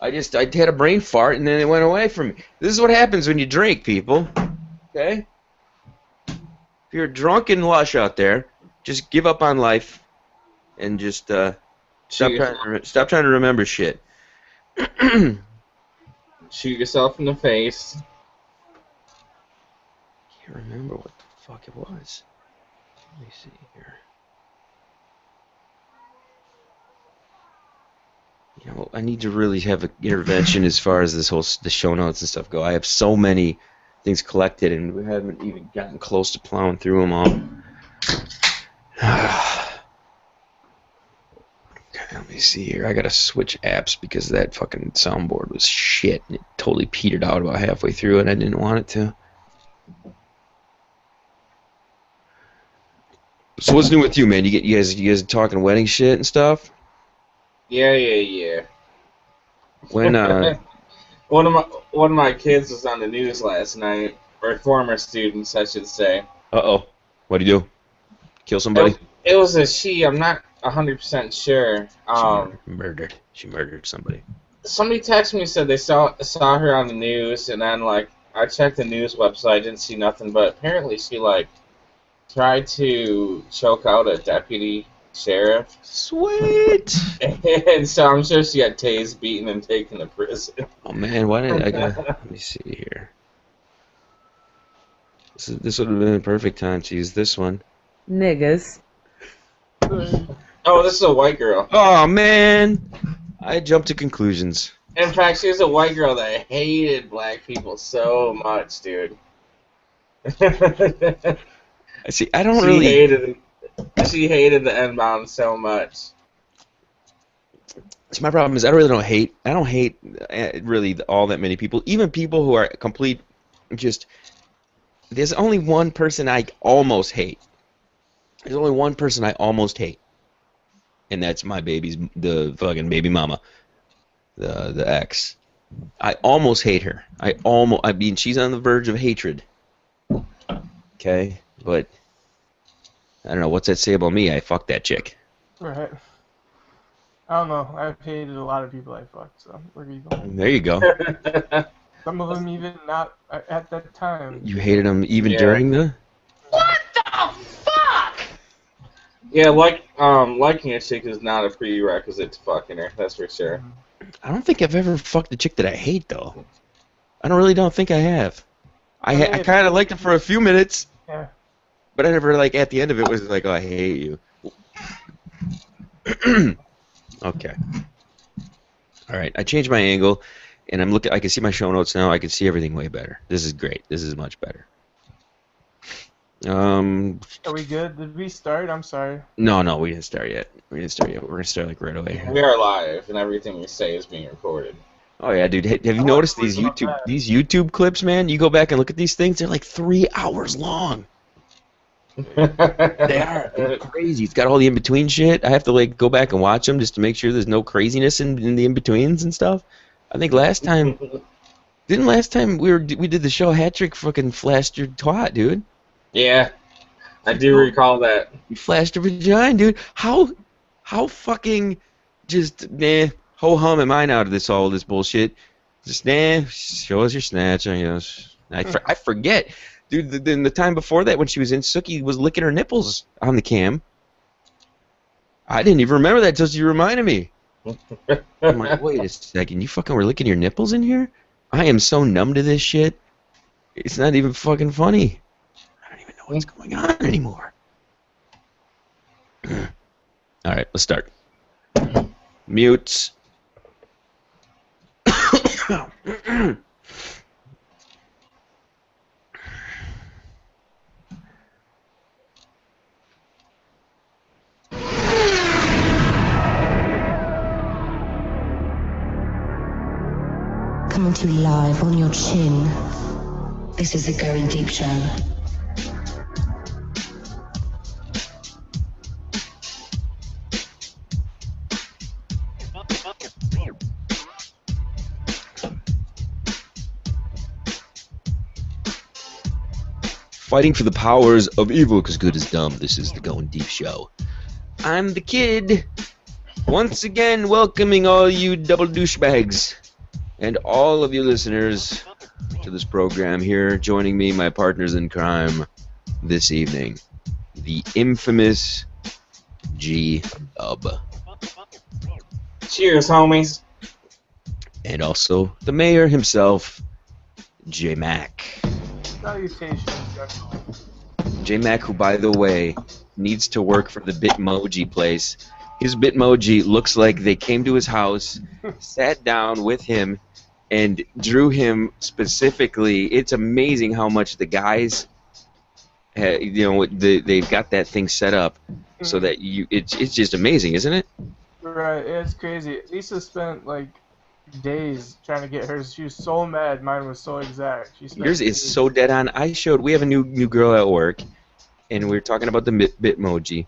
I had a brain fart, and then it went away from me. This is what happens when you drink, people. Okay. If you're drunk and lush out there, just give up on life, and just stop trying to remember shit. Shoot yourself in the face. Can't remember what the fuck it was. Let me see here. You know, I need to really have an intervention as far as the show notes and stuff go. I have so many things collected, and we haven't even gotten close to plowing through them all. Okay, let me me see here. I gotta switch apps because that fucking soundboard was shit. It totally petered out about halfway through, and I didn't want it to. So what's new with you, man? You guys talking wedding shit and stuff? Yeah. When one of my kids was on the news last night, or former students, I should say. What'd he do? Kill somebody? It was a she. I'm not 100% sure. She murdered somebody. Somebody texted me and said they saw her on the news, and then like I checked the news website, didn't see nothing, but apparently she like tried to choke out a deputy sheriff. Sweet. And so I'm sure she got tased, beaten, and taken to prison. Oh man, why did I got? Let me see here. This would have been the perfect time to use this one. Niggas. Oh, this is a white girl. Oh man, I jumped to conclusions. In fact, she was a white girl that hated black people so much, dude. See, I don't really. She hated the N-bomb so much. See, my problem is I really don't hate. I don't hate really all that many people. Even people who are complete, just. There's only one person I almost hate. There's only one person I almost hate, and that's my the fucking baby mama, the ex. I almost hate her. I mean, she's on the verge of hatred. Okay, but I don't know what's that say about me. I fucked that chick. Right. I don't know. I've hated a lot of people I fucked, so where are you going? There you go. Some of them even not at that time. You hated them even during the. What the fuck? Yeah, liking a chick is not a prerequisite to fucking her. That's for sure. I don't think I've ever fucked a chick that I hate though. I don't think I have. I kind of liked her for a few minutes. Yeah. But I never like at the end of it was like, oh, I hate you. Okay. All right. I changed my angle, and I'm looking. I can see my show notes now. I can see everything way better. This is great. This is much better. Are we good? Did we start? I'm sorry. No, we didn't start yet. We're gonna start like right away. We are live, and everything we say is being recorded. Oh yeah, dude. Have you noticed these YouTube clips, man? You go back and look at these things. They're like 3 hours long. They're crazy. It's got all the in-between shit. I have to like go back and watch them just to make sure there's no craziness in the in-betweens and stuff. I think last time we did the show Hattrick fucking flashed your twat, dude. Yeah, I do recall that. You flashed your vagina, dude. How fucking just ho hum am I out of all this bullshit? Just show us your snatch, I guess. I forget. Dude, the time before that when she was in, Suki was licking her nipples on the cam. I didn't even remember that until you reminded me. I'm like, wait a second, you fucking were licking your nipples in here? I am so numb to this shit. It's not even fucking funny. I don't even know what's going on anymore. Alright, let's start. Mutes. Coming to you live on your chin. This is the Going Deep Show. Fighting for the powers of evil because good is dumb. This is the Going Deep Show. I'm the kid. Once again, welcoming all you double douchebags and all of you listeners to this program here. Joining me, my partners in crime this evening, the infamous G-Dub. Cheers, homies. And also the mayor himself, J-Mac. Salutations, gentlemen. J-Mac, who, by the way, needs to work for the Bitmoji place. His Bitmoji looks like they came to his house, sat down with him, and drew him specifically. It's amazing how much the guys, they've got that thing set up so that it's just amazing, isn't it? Right, it's crazy. Lisa spent like days trying to get hers. She was so mad mine was so exact. She Yours spent is days. so dead on. We have a new girl at work, and we were talking about the Bitmoji,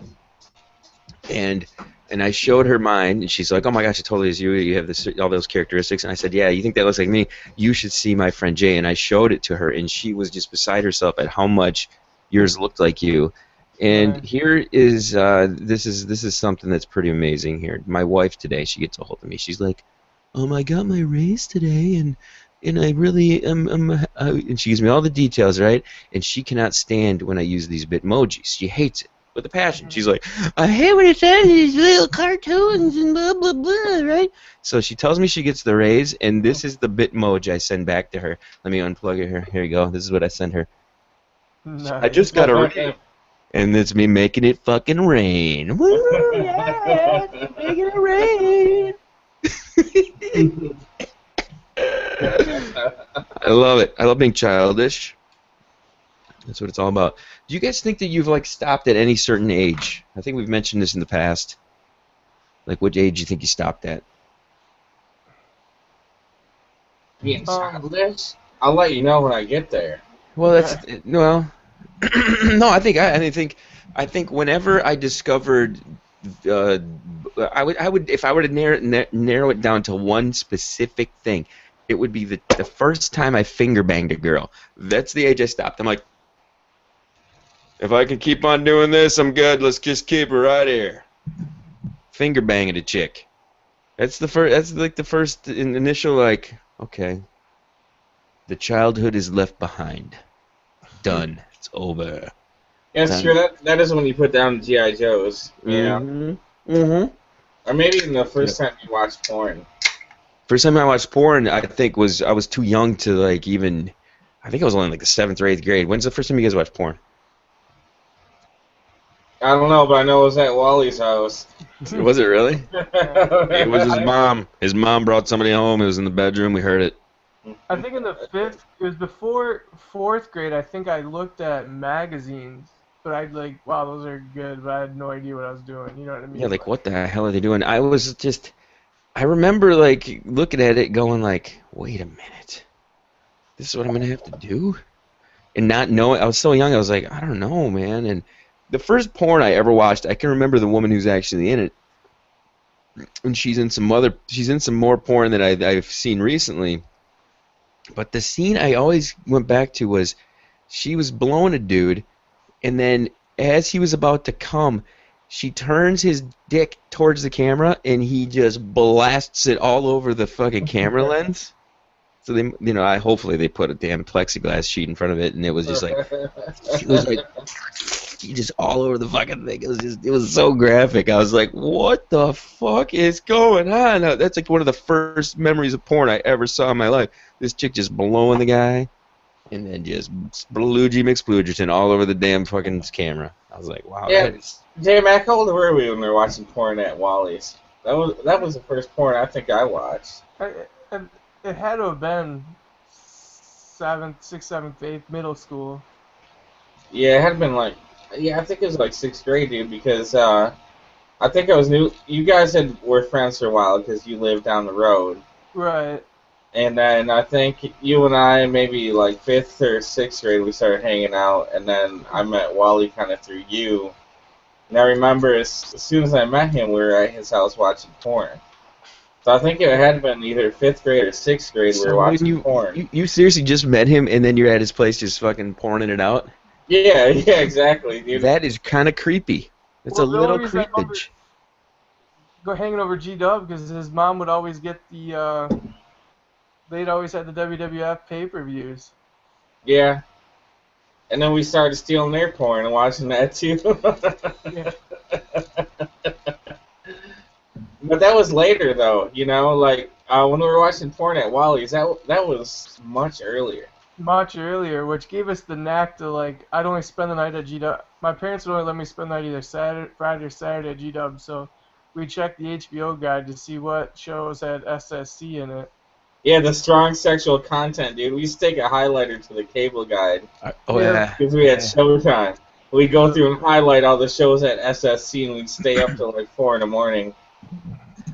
and I showed her mine, and she's like, "Oh my gosh, it totally is you. You have this all those characteristics." And I said, "Yeah, you think that looks like me? You should see my friend Jay." And I showed it to her, and she was just beside herself at how much yours looked like you. And Nice. here is this is something that's pretty amazing here. My wife today, she gets a hold of me. She's like, I got my raise today, and I really and she gives me all the details, right? And she cannot stand when I use these Bitmojis. She hates it with a passion. She's like, I hate when it says these little cartoons and blah blah blah, right? So she tells me she gets the raise, and this is the Bitmoji I send back to her. Let me unplug it here. Here you go. This is what I send her. I just Nice. got a raise. And it's me making it fucking rain. Woo, yeah, making it rain. I love it. I love being childish. That's what it's all about. Do you guys think that you've like stopped at any certain age? I think we've mentioned this in the past. Like, what age do you think you stopped at? Being childish? I'll let you know when I get there. Well, no. I think whenever I discovered, I would if I were to narrow it down to one specific thing, it would be the first time I finger banged a girl. That's the age I stopped. I'm like, if I can keep on doing this, I'm good. Let's just keep her right here. Finger banging a chick. That's the first. That's like the first initial like. Okay. The childhood is left behind. Done. It's over. Yeah, it's true. That is when you put down G.I. Joes. Yeah. Or maybe even the first time you watched porn. First time I watched porn, I think I was too young to like even. I think I was only in like the 7th or 8th grade. When's the first time you guys watched porn? I don't know, but I know it was at Wally's house. Was it really? It was his mom. His mom brought somebody home. It was in the bedroom. We heard it. I think in the 5th, it was before 4th grade, I think I looked at magazines, but I'd like, wow, those are good, but I had no idea what I was doing, you know what I mean? Yeah, like what the hell are they doing? I remember like looking at it going like, wait a minute. This is what I'm going to have to do? And not knowing, I was so young, I was like, I don't know, man. And the first porn I ever watched, I can remember the woman who's actually in it. And she's in some more porn that I've seen recently. But the scene I always went back to was she was blowing a dude, and then as he was about to come, she turns his dick towards the camera, and he just blasts it all over the fucking camera lens. So hopefully they put a damn plexiglass sheet in front of it, and it was just like, just all over the fucking thing. It was so graphic. I was like, what the fuck is going on? That's like one of the first memories of porn I ever saw in my life. This chick just blowing the guy, and then just Bloogie McSploogerton all over the damn fucking camera. I was like, wow. Yeah, J-Mac, how old were we when we were watching porn at Wally's? That was the first porn I think I watched. It had to have been 6th, 7th, 8th, middle school. Yeah, it had been like, I think it was like 6th grade, dude, because I think I was new. You guys were friends for a while because you lived down the road. Right. And then I think you and I, maybe like 5th or 6th grade, we started hanging out, and then I met Wally kind of through you. And I remember as soon as I met him, we were at his house watching porn. So I think it had been either 5th grade or 6th grade we were watching porn. You seriously just met him, and then you're at his place just fucking porning it out? Yeah, exactly, dude. That is kind of creepy. It's a little creepage. Go hanging over G-Dub because his mom would always get they'd always had the WWF pay-per-views. Yeah. And then we started stealing their porn and watching that too. Yeah. But that was later though, like when we were watching porn at Wally's, that was much earlier. Much earlier, which gave us the knack to like. I'd only spend the night at G-Dub. My parents would only let me spend the night either Friday or Saturday at G-Dub, so we'd check the HBO guide to see what shows had SSC in it. Yeah, the strong sexual content, dude. We used to take a highlighter to the cable guide. Oh yeah. Because we had Showtime. We'd go through and highlight all the shows at SSC, and we'd stay up till like 4 in the morning.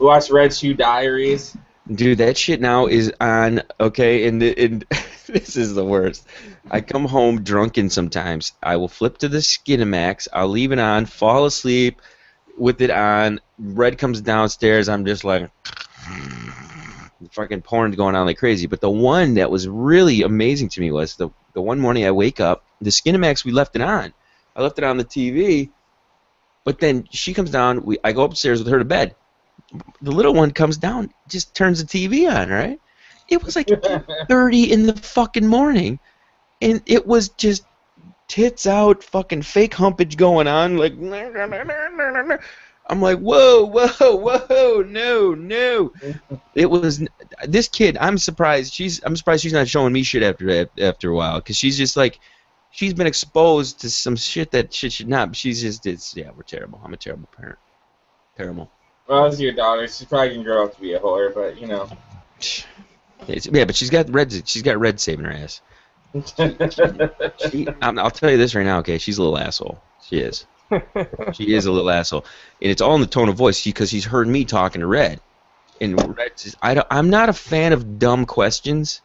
watch Red Shoe Diaries. Dude, that shit now is on, okay, and this is the worst. I come home drunken sometimes. I will flip to the Skinamax, I'll leave it on, fall asleep with it on, Red comes downstairs, I'm just like, fucking porn going on like crazy. But the one that was really amazing to me was the one morning I wake up, the Skinamax, we left it on. I left it on the TV, but then she comes down, I go upstairs with her to bed. The little one comes down, just turns the TV on, right? It was like 8:30 in the fucking morning, and it was just tits out, fucking fake humpage going on, like I'm like, whoa, whoa, whoa, no. It was this kid. I'm surprised she's not showing me shit after a while, because she's just like, she's been exposed to some shit that shit should not. She's just, we're terrible. I'm a terrible parent. Terrible. Well, it's your daughter. She's probably gonna grow up to be a whore, but you know. Yeah, but she's got red saving her ass. I'll tell you this right now, okay? She's a little asshole. She is. She is a little asshole, and it's all in the tone of voice because he's heard me talking to Red, and Red says, I'm not a fan of dumb questions,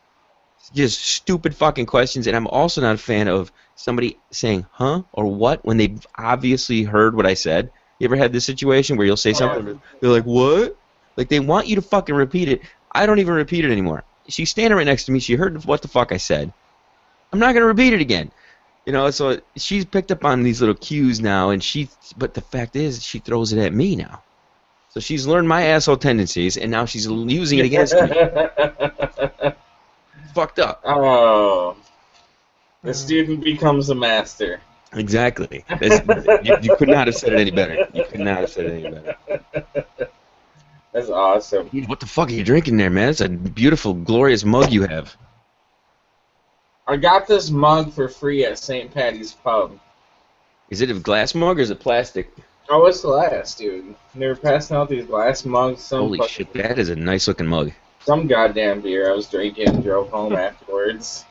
just stupid fucking questions, and I'm also not a fan of somebody saying huh or what when they've obviously heard what I said. You ever had this situation where you'll say something, they're like, what? Like, they want you to fucking repeat it. I don't even repeat it anymore. She's standing right next to me. She heard what the fuck I said. I'm not going to repeat it again. You know, so she's picked up on these little cues now, but the fact is, she throws it at me now. So she's learned my asshole tendencies, and now she's using it against me. Fucked up. Oh. The student becomes a master. Exactly. You could not have said it any better. You could not have said it any better. That's awesome. What the fuck are you drinking there, man? It's a beautiful, glorious mug you have. I got this mug for free at St. Patty's Pub. Is it a glass mug or is it plastic? Oh, it's glass, dude. They were passing out these glass mugs. Holy shit, that is a nice looking mug. Some goddamn beer I was drinking and drove home afterwards.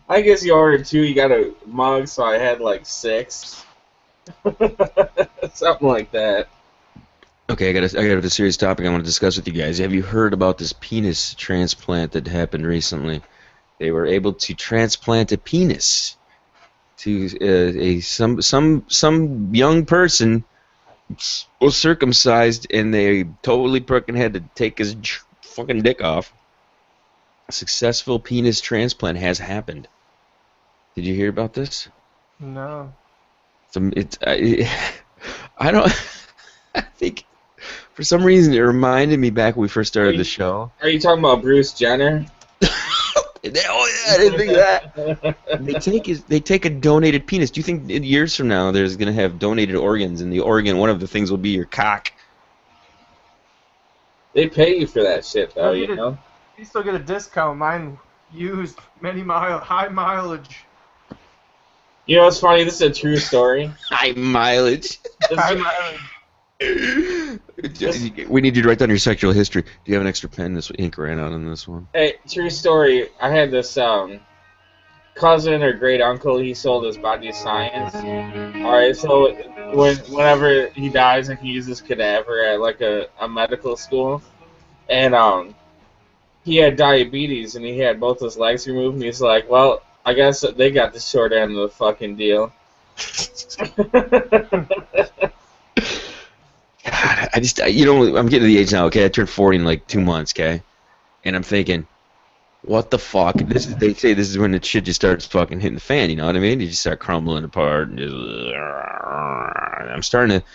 I guess you ordered 2, you got a mug, so I had like 6. Something like that. Okay, I got a serious topic I want to discuss with you guys. Have you heard about this penis transplant that happened recently? They were able to transplant a penis to some young person was circumcised, and they totally fucking had to take his fucking dick off. A successful penis transplant has happened. Did you hear about this? No. I don't. I think for some reason it reminded me back when we first started the show. Are you talking about Bruce Jenner? Oh yeah, I didn't think of that. They take a donated penis. Do you think in years from now there's gonna have donated organs, and the organ, one of the things will be your cock? They pay you for that shit, though, you know. You still get a discount. Mine used high mileage. You know what's funny? This is a true story. High mileage. High mileage. We need you to write down your sexual history. Do you have an extra pen? This ink ran out on this one. Hey, true story. I had this cousin or great uncle. He sold his body to science. All right, so whenever he dies, I can use this cadaver at like a medical school, and he had diabetes and he had both his legs removed. And he's like, well, I guess they got the short end of the fucking deal. God, I'm getting to the age now, okay? I turned 40 in like 2 months, okay? And I'm thinking, what the fuck? They say this is when the shit just starts fucking hitting the fan, you know what I mean? You just start crumbling apart, and just, I'm starting to,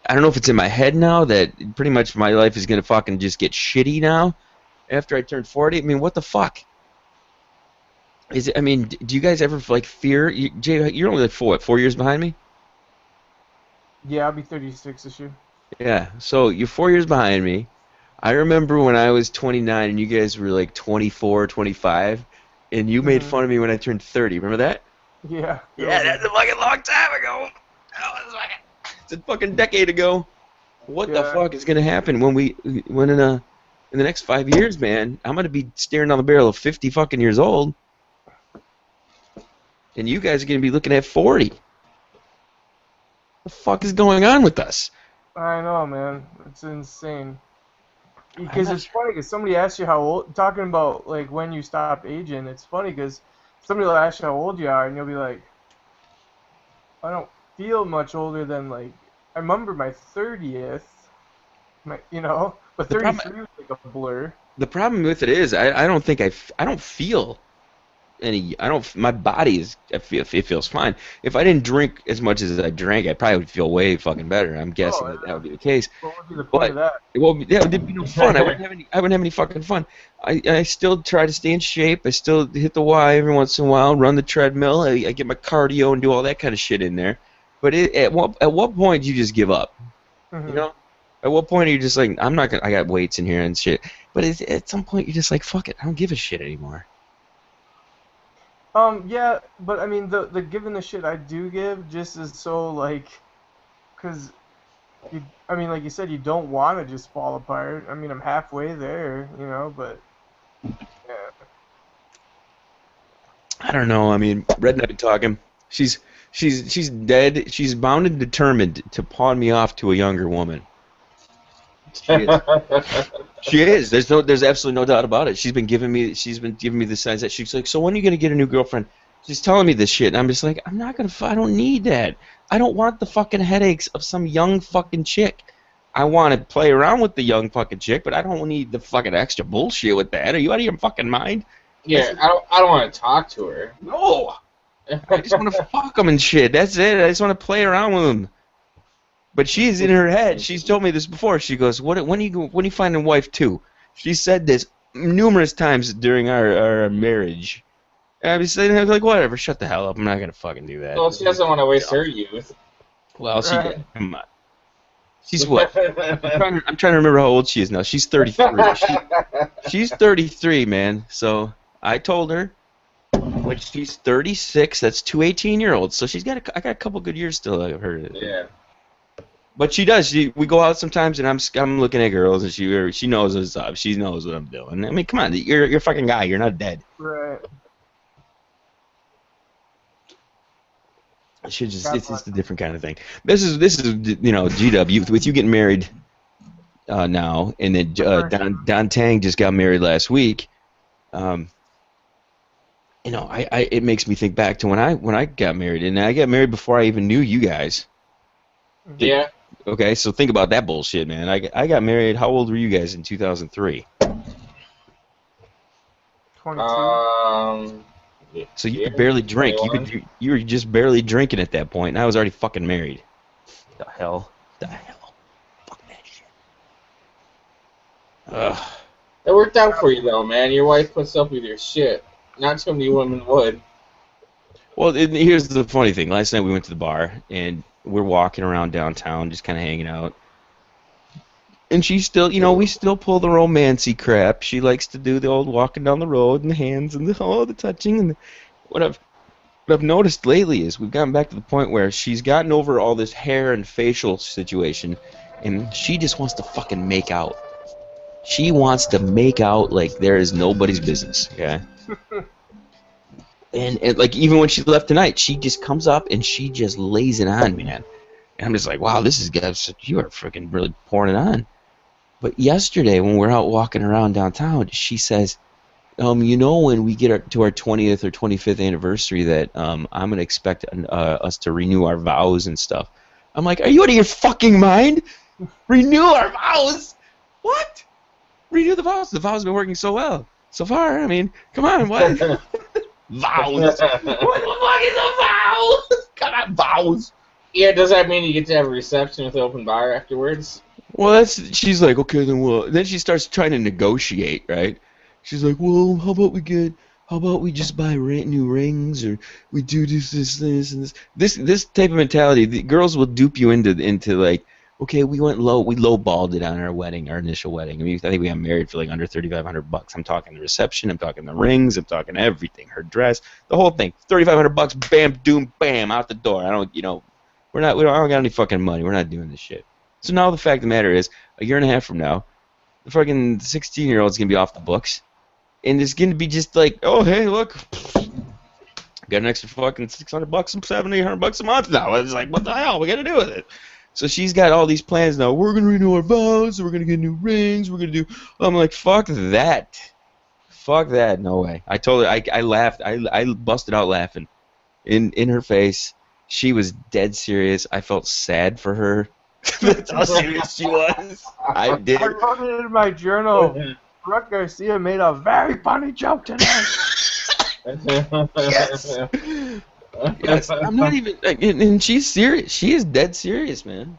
I don't know if it's in my head now that pretty much my life is going to fucking just get shitty now after I turn 40. I mean, what the fuck? Do you guys ever like fear? Jay, you're only like 4 years behind me? Yeah, I'll be 36 this year. Yeah, so you're 4 years behind me. I remember when I was 29 and you guys were like 24, 25, and you made fun of me when I turned 30. Remember that? Yeah. Yeah, that's a fucking long time ago. It's a fucking decade ago. What the fuck is gonna happen when in the next 5 years, man? I'm gonna be staring down the barrel of 50 fucking years old, and you guys are gonna be looking at 40. What the fuck is going on with us? I know, man. It's insane. I'm Because not it's sure. funny, because somebody asks you how old, talking about like when you stopped aging. It's funny because somebody will ask you how old you are, and you'll be like, I don't feel much older than like I remember my 30th, but The problem 33 was like a blur. the problem with it is I don't think I don't feel any. I don't. My body is. I feel it feels fine. If I didn't drink as much as I drank, I probably would feel way fucking better. I'm guessing Oh, that that would be the case. what would be the point But of that? yeah, there'd be no fun. I wouldn't have any fucking fun. I still try to stay in shape. I still hit the Y every once in a while, run the treadmill. I get my cardio and do all that kind of shit in there. But at what point do you just give up? You Hmm. know? At what point are you just like, I'm not gonna. I got weights in here and shit. But at some point you're just like, fuck it. I don't give a shit anymore. Yeah, but I mean, the giving the shit I do give just is so like, cause I mean, like you said, you don't want to just fall apart. I mean, I'm halfway there, but yeah. I don't know. I mean, Red and I been talking. She's she's dead. She's bound and determined to pawn me off to a younger woman. She is. She is. There's absolutely no doubt about it. She's been giving me the signs that she's like, so when are you gonna get a new girlfriend? She's telling me this shit, and I'm just like, I'm not gonna. I don't need that. I don't want the fucking headaches of some young fucking chick. I want to play around with the young fucking chick, but I don't need the fucking extra bullshit with that. Are you out of your fucking mind? Yeah, I don't want to talk to her. No. I just want to fuck them and shit. That's it. I just want to play around with them. But she's in her head. She's told me this before. She goes, when you find a wife too?" She said this numerous times during our marriage. And I was saying, I was like, whatever, shut the hell up. I'm not gonna fucking do that. Well, she doesn't want to waste her youth. Well, she Right. come on. She's what? I'm trying to remember how old she is now. She's 33. She's 33, man. So I told her when she's 36, that's two 18-year-olds. So I got a couple good years still of her. Yeah. But she does. We go out sometimes, and I'm looking at girls, and she knows what's up. She knows what I'm doing. I mean, come on, you're a fucking guy. You're not dead. Right. It's just a different kind of thing. This is GW with you getting married now, and then Don Tang just got married last week. It makes me think back to when I got married, and I got married before I even knew you guys. Yeah. Okay, so think about that bullshit, man. I got married. How old were you guys in 2003? 22. So you could barely drink. You were just barely drinking at that point, and I was already fucking married. The hell? Fuck that shit. Ugh. It worked out for you though, man. Your wife puts up with your shit. Not too many women would. Well, here's the funny thing. Last night we went to the bar, and we're walking around downtown, just kind of hanging out. And she still, we still pull the romancy crap. She likes to do the old walking down the road and the hands and the touching. And what I've noticed lately is we've gotten back to the point where she's gotten over all this hair and facial situation, and she just wants to fucking make out. She wants to make out like there is nobody's business, okay? and like even when she left tonight, she just comes up and she just lays it on, man. And I'm just like, wow, you are freaking really pouring it on. But yesterday, when we're out walking around downtown, she says, when we get to our 20th or 25th anniversary, that I'm going to expect us to renew our vows and stuff. I'm like, are you out of your fucking mind? Renew our vows? What? Renew the vows? The vows have been working so well so far. I mean, come on, what? Vows. What the fuck is a vow? Come on, vows. Yeah, does that mean you get to have a reception with the open bar afterwards? Well, she's like, okay, then what? Then she starts trying to negotiate, right? She's like, well, how about we just buy new rings, or we do this, and this. This type of mentality, the girls will dupe you into like, okay, we lowballed it on our initial wedding. I mean, I think we got married for like under $3,500. I'm talking the reception, I'm talking the rings, I'm talking everything, her dress, the whole thing. $3,500, bam, doom, bam, out the door. I don't got any fucking money. We're not doing this shit. So now the fact of the matter is, a year and a half from now, the fucking 16-year-old's going to be off the books. And it's going to be just like, oh, hey, look, got an extra fucking $600, $700, $800 a month now. It's like, what the hell? We got to do with it. So she's got all these plans now. We're gonna renew our vows. We're gonna get new rings. We're gonna do. I'm like, fuck that. Fuck that. No way. I told her. I laughed. I busted out laughing in her face. She was dead serious. I felt sad for her. That's how serious she was. I did. I wrote it in my journal. Brooke Garcia made a very funny joke today. Yes. Yes. I'm not even. And she's serious. She is dead serious, man.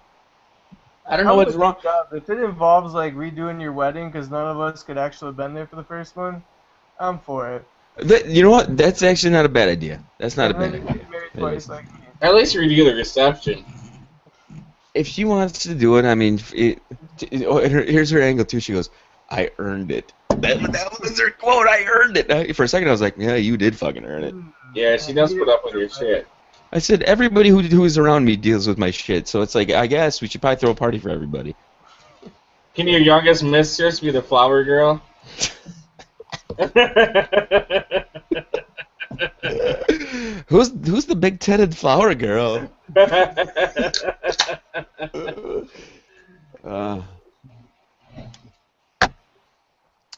I don't know what's wrong. If it involves like redoing your wedding because none of us could actually have been there for the first one, I'm for it. You know what? That's actually not a bad idea. That's not a bad idea. At least redo the reception. If she wants to do it, I mean, here's her angle too. She goes, "I earned it." That was her quote. I earned it. For a second, I was like, "Yeah, you did fucking earn it." Yeah, she does put up with your shit. I said, "Everybody who is around me deals with my shit, so it's like, I guess we should probably throw a party for everybody." Can your youngest mistress be the flower girl? Who's the big-titted flower girl?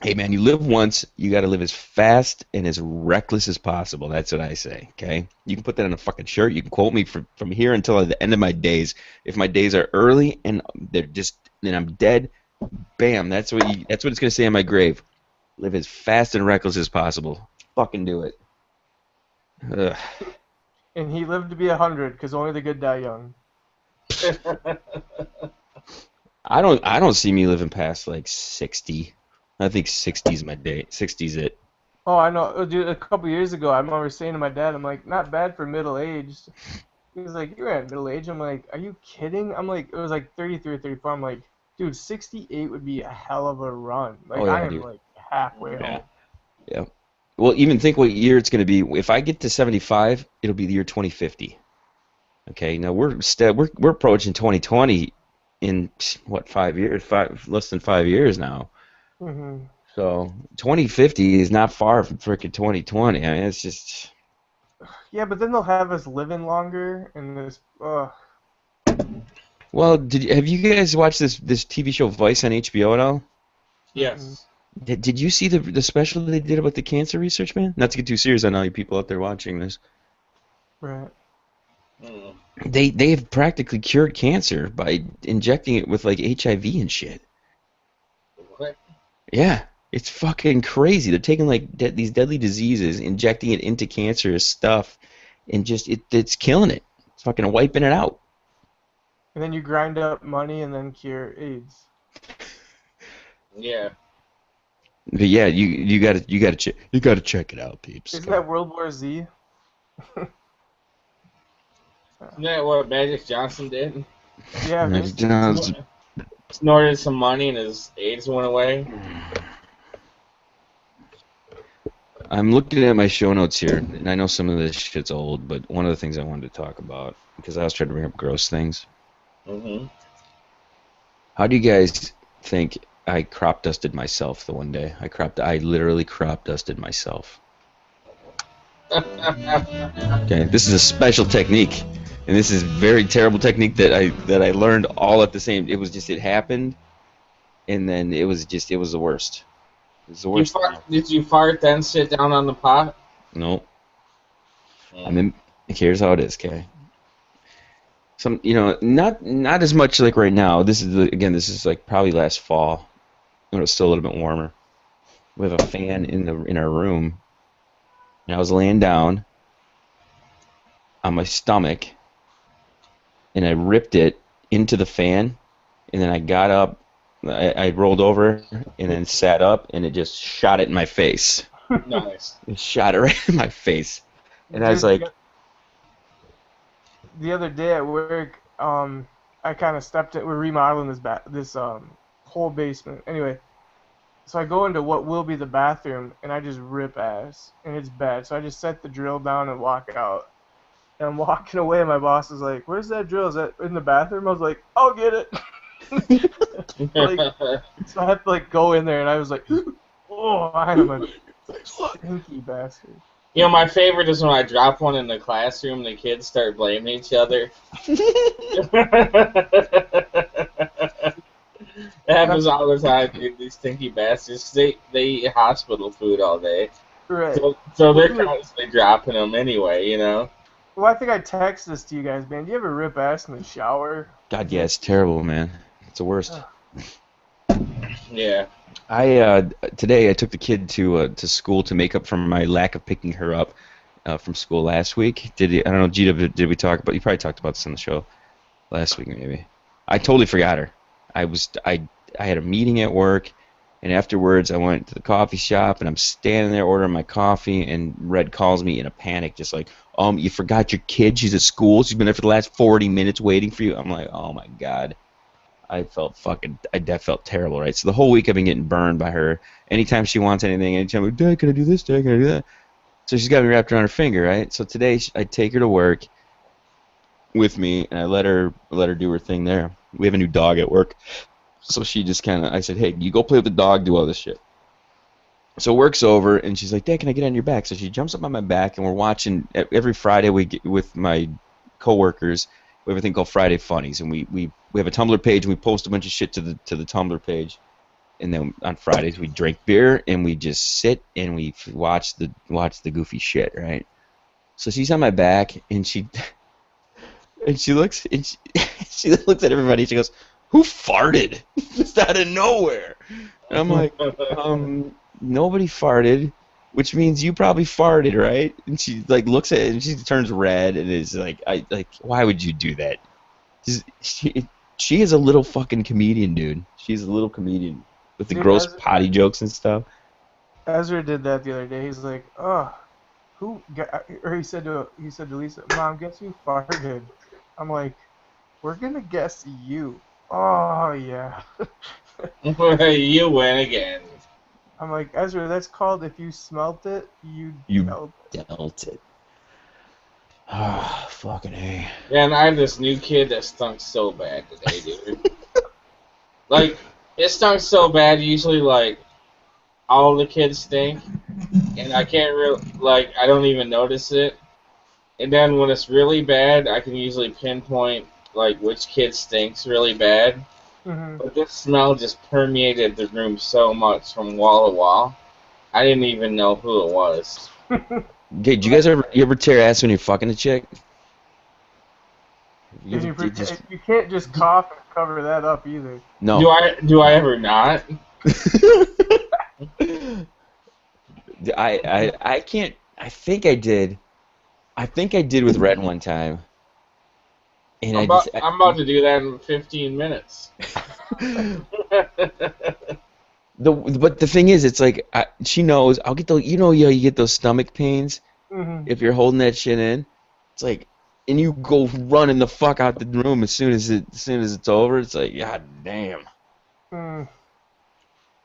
Hey man, you live once, you gotta live as fast and as reckless as possible. That's what I say, okay? You can put that on a fucking shirt, you can quote me from here until the end of my days. If my days are early and then I'm dead, bam, that's what it's gonna say on my grave. Live as fast and reckless as possible. Fucking do it. Ugh. And he lived to be 100 because only the good die young. I don't see me living past like 60. I think 60's my day. 60's it. Oh, I know. Dude, a couple years ago, I remember saying to my dad, I'm like, not bad for middle-aged. He was like, you're at middle age. I'm like, are you kidding? I'm like, it was like 33 or 34. I'm like, dude, 68 would be a hell of a run. Like, oh, yeah, I am dude. like halfway home. Yeah. Well, even think what year it's going to be. If I get to 75, it'll be the year 2050. Okay, now we're approaching 2020 in what, 5 years? Less than 5 years now. Mm-hmm. So 2050 is not far from freaking 2020. I mean, it's just. Yeah, but then they'll have us living longer, and this. Well, have you guys watched this TV show Vice on HBO at all? Yes. Did you see the special they did about the cancer research, man? Not to get too serious on all you people out there watching this. Right. They've practically cured cancer by injecting it with like HIV and shit. What? Yeah, it's fucking crazy. They're taking like these deadly diseases, injecting it into cancerous stuff, and just it's killing it. It's fucking wiping it out. And then you grind up money and then cure AIDS. Yeah. But yeah, you gotta check it out, peeps. Isn't that World War Z? Isn't that what Magic Johnson did? Yeah. Magic Johnson snorted some money and his AIDS went away. I'm looking at my show notes here, and I know some of this shit's old, but one of the things I wanted to talk about, because I was trying to bring up gross things. Mm-hmm. How do you guys think I crop dusted myself the one day? I literally crop dusted myself. Okay, this is a special technique, and this is a very terrible technique that I learned all at the same. It happened, and then it was the worst. It was the worst. Did you fart then sit down on the pot? No. I mean, here's how it is, okay? Not as much like right now. This is like probably last fall when it was still a little bit warmer. We have a fan in our room, and I was laying down on my stomach, and I ripped it into the fan, and then I got up, I rolled over, and then sat up, and it just shot it in my face. Nice. It shot it right in my face, and I was like. The other day at work, I kind of stepped in. We're remodeling this whole basement. Anyway, so I go into what will be the bathroom, and I just rip ass, and it's bad. So I just set the drill down and walk out. And I'm walking away, and my boss is like, "Where's that drill? Is that in the bathroom?" I was like, "I'll get it." So I had to go in there, and I was like, "Oh, I am a stinky bastard." You know, my favorite is when I drop one in the classroom and the kids start blaming each other. It happens all the time, dude. These stinky bastards. They eat hospital food all day. Right. So they're constantly dropping them anyway, you know? Well, I think I texted this to you guys, man. Do you ever rip ass in the shower? God, yeah, it's terrible, man. It's the worst. Yeah. Today I took the kid to school to make up for my lack of picking her up from school last week. I don't know, Gita, did we talk about? You probably talked about this on the show last week, maybe. I totally forgot her. I had a meeting at work, and afterwards I went to the coffee shop, and I'm standing there ordering my coffee, and Red calls me in a panic, just like, you forgot your kid? She's at school. She's been there for the last 40 minutes waiting for you. I'm like, oh my God. I that felt terrible, right? So the whole week I've been getting burned by her. Anytime she wants anything, anytime, Dad, can I do this? Dad, can I do that? So she's got me wrapped around her finger, right? So today I take her to work with me, and I let her do her thing there. We have a new dog at work, so she just I said, hey, you go play with the dog, do all this shit. So work's over, and she's like, Dad, can I get on your back? So she jumps up on my back, and we're watching every Friday. We get with my coworkers. We have a thing called Friday Funnies, and we have a Tumblr page, and we post a bunch of shit to the Tumblr page. And then on Fridays we drink beer and we just sit and we watch the goofy shit, right? So she's on my back and she looks she looks at everybody and she goes, "Who farted?" Just out of nowhere. And I'm like, nobody farted, which means you probably farted, right? And she looks at it and she turns red and is like, why would you do that? She is a little fucking comedian, dude. She's a little comedian with the gross potty jokes and stuff. Ezra did that the other day. He's like, "Oh, or he said to Lisa, Mom, guess who farted?" I'm like, "We're gonna guess you." Oh yeah. You win again. I'm like, Ezra, that's called if you smelt it, you dealt it. Ah, fucking A. Man, I had this new kid that stunk so bad today, dude. It stunk so bad, usually, all the kids stink, and I can't I don't even notice it. And then when it's really bad, I can usually pinpoint, which kid stinks really bad. Mm-hmm. But this smell just permeated the room so much from wall to wall, I didn't even know who it was. Okay, do you guys ever tear ass when you're fucking a chick? You can't just cough and cover that up either. No. Do I ever not? I can't. I think I did. I think I did with Red one time. And I'm about to do that in 15 minutes. But the thing is, it's like she knows. I'll get you get those stomach pains if you're holding that shit in. It's like, and you go running the fuck out the room as soon as it's over. It's like, God damn.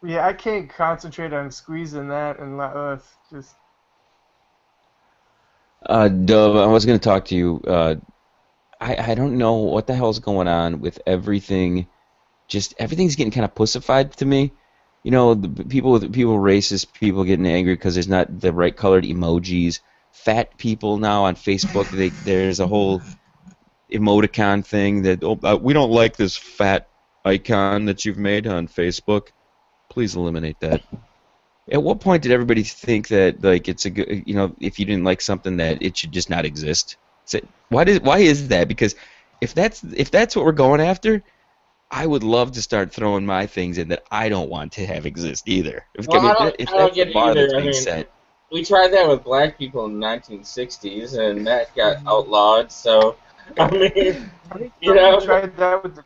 Yeah, I can't concentrate on squeezing that and just. Dove, I was gonna talk to you. I don't know what the hell's going on with everything. Just everything's getting kind of pussified to me. You know, the people racist people getting angry because there's not the right colored emojis. Fat people now on Facebook, there's a whole emoticon thing that we don't like this fat icon that you've made on Facebook. Please eliminate that. At what point did everybody think that it's a good, if you didn't like something that it should just not exist? Why is that? Because if that's what we're going after, I would love to start throwing my things in that I don't want to have exist either. I don't get it either. I mean, we tried that with black people in the 1960s, and that got outlawed. So, I mean, tried that with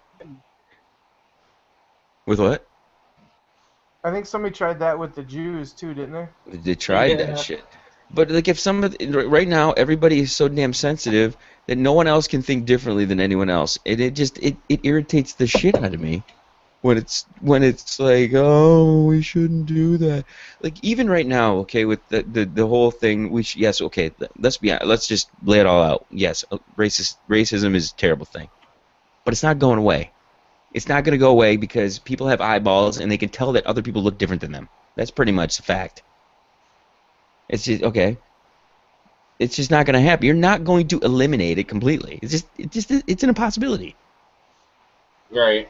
With what? I think somebody tried that with the Jews too, didn't they? They tried that shit. But if right now everybody is so damn sensitive that no one else can think differently than anyone else, and it irritates the shit out of me when it's like, oh, we shouldn't do that. Like even right now, okay, with the whole thing, let's just lay it all out. Yes, racism is a terrible thing, but it's not going away. It's not going to go away because people have eyeballs and they can tell that other people look different than them. That's pretty much the fact. It's just, okay, It's just not going to happen. You're not going to eliminate it completely. It's an impossibility. Right.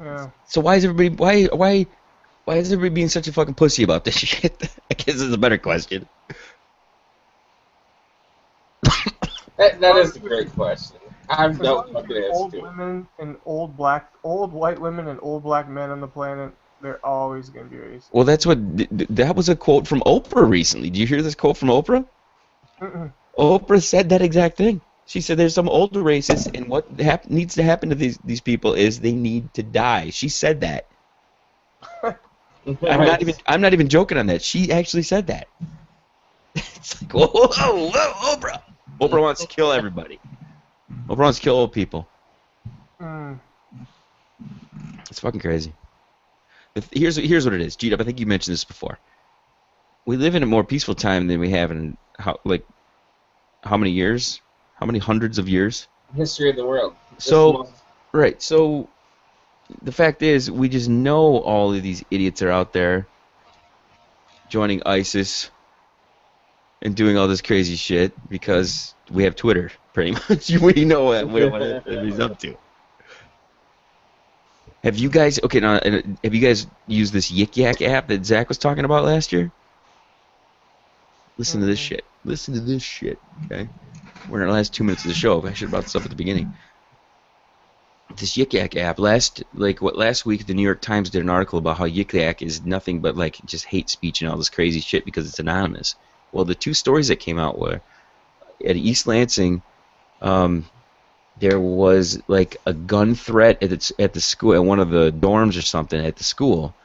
Yeah. So why is everybody why is everybody being such a fucking pussy about this shit? I guess is a better question. That is a great question. I'm As no long as fucking there's answer old to it. women and old white women and old black men on the planet, they're always gonna be racist. Well, that's what that was a quote from Oprah recently. Did you hear this quote from Oprah? Mm-mm. Oprah said that exact thing. She said there's some older racists, and what needs to happen to these people is they need to die. She said that. I'm not even joking on that. She actually said that. It's like whoa, Oprah. Oprah wants to kill everybody. Oprah wants to kill old people. Mm. It's fucking crazy. Here's what it is. G-Dub, I think you mentioned this before. We live in a more peaceful time than we have in how many years? How many hundreds of years? History of the world. So, right. So, the fact is, we just know all of these idiots are out there joining ISIS and doing all this crazy shit because we have Twitter, pretty much. We know what he's up to. Have you guys used this Yik Yak app that Zach was talking about last year? Listen to this shit. Listen to this shit, okay? We're in our last 2 minutes of the show. I should have brought this up at the beginning. This Yik Yak app, last week the New York Times did an article about how Yik Yak is nothing but like just hate speech and all this crazy shit because it's anonymous. Well, the two stories that came out were at East Lansing, there was like a gun threat at the school, at one of the dorms or something at the school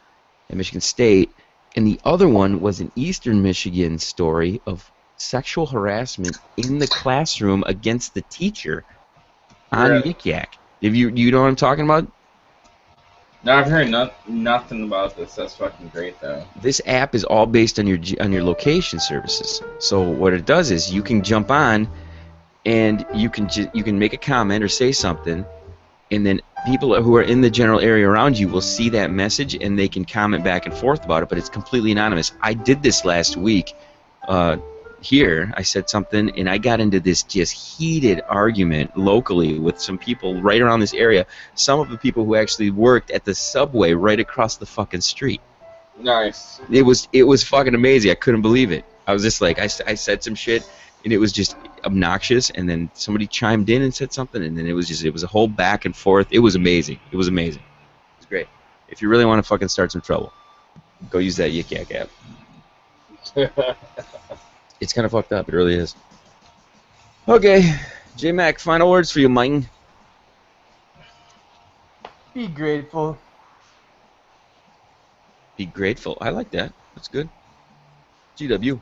at Michigan State, and the other one was an Eastern Michigan story of sexual harassment in the classroom against the teacher on Yik Yak. You know what I'm talking about? No, I've heard nothing about this. That's fucking great, though. This app is all based on your location services. So what it does is you can jump on, and you can make a comment or say something, and then people who are in the general area around you will see that message, and they can comment back and forth about it. But it's completely anonymous. I did this last week. Here, I said something, and I got into this just heated argument locally with some people right around this area. Some of the people who actually worked at the subway right across the fucking street. Nice. It was fucking amazing. I couldn't believe it. I was just like, I said some shit, and it was just obnoxious, and then somebody chimed in and said something, and then it was a whole back and forth. It was amazing. It was amazing. It was great. If you really want to fucking start some trouble, go use that Yik Yak app. It's kind of fucked up. It really is. Okay, J-Mac, final words for you, Mike. Be grateful. Be grateful. I like that. That's good. GW.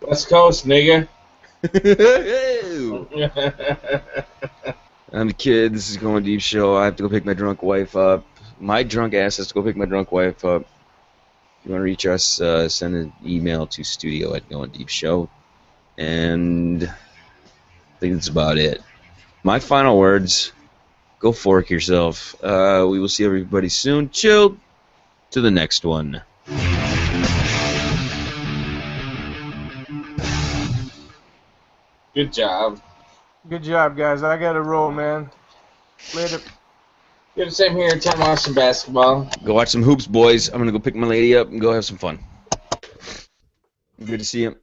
West Coast, nigga. I'm the kid. This is Going Deep Show. I have to go pick my drunk wife up. My drunk ass has to go pick my drunk wife up. If you want to reach us, send an email to studio@goindeepshow. And I think that's about it. My final words, go fork yourself. We will see everybody soon. Chill to the next one. Good job. Good job, guys. I gotta roll, man. Later. Yeah, the same here. Time to watch some basketball. Go watch some hoops, boys. I'm going to go pick my lady up and go have some fun. Good to see you.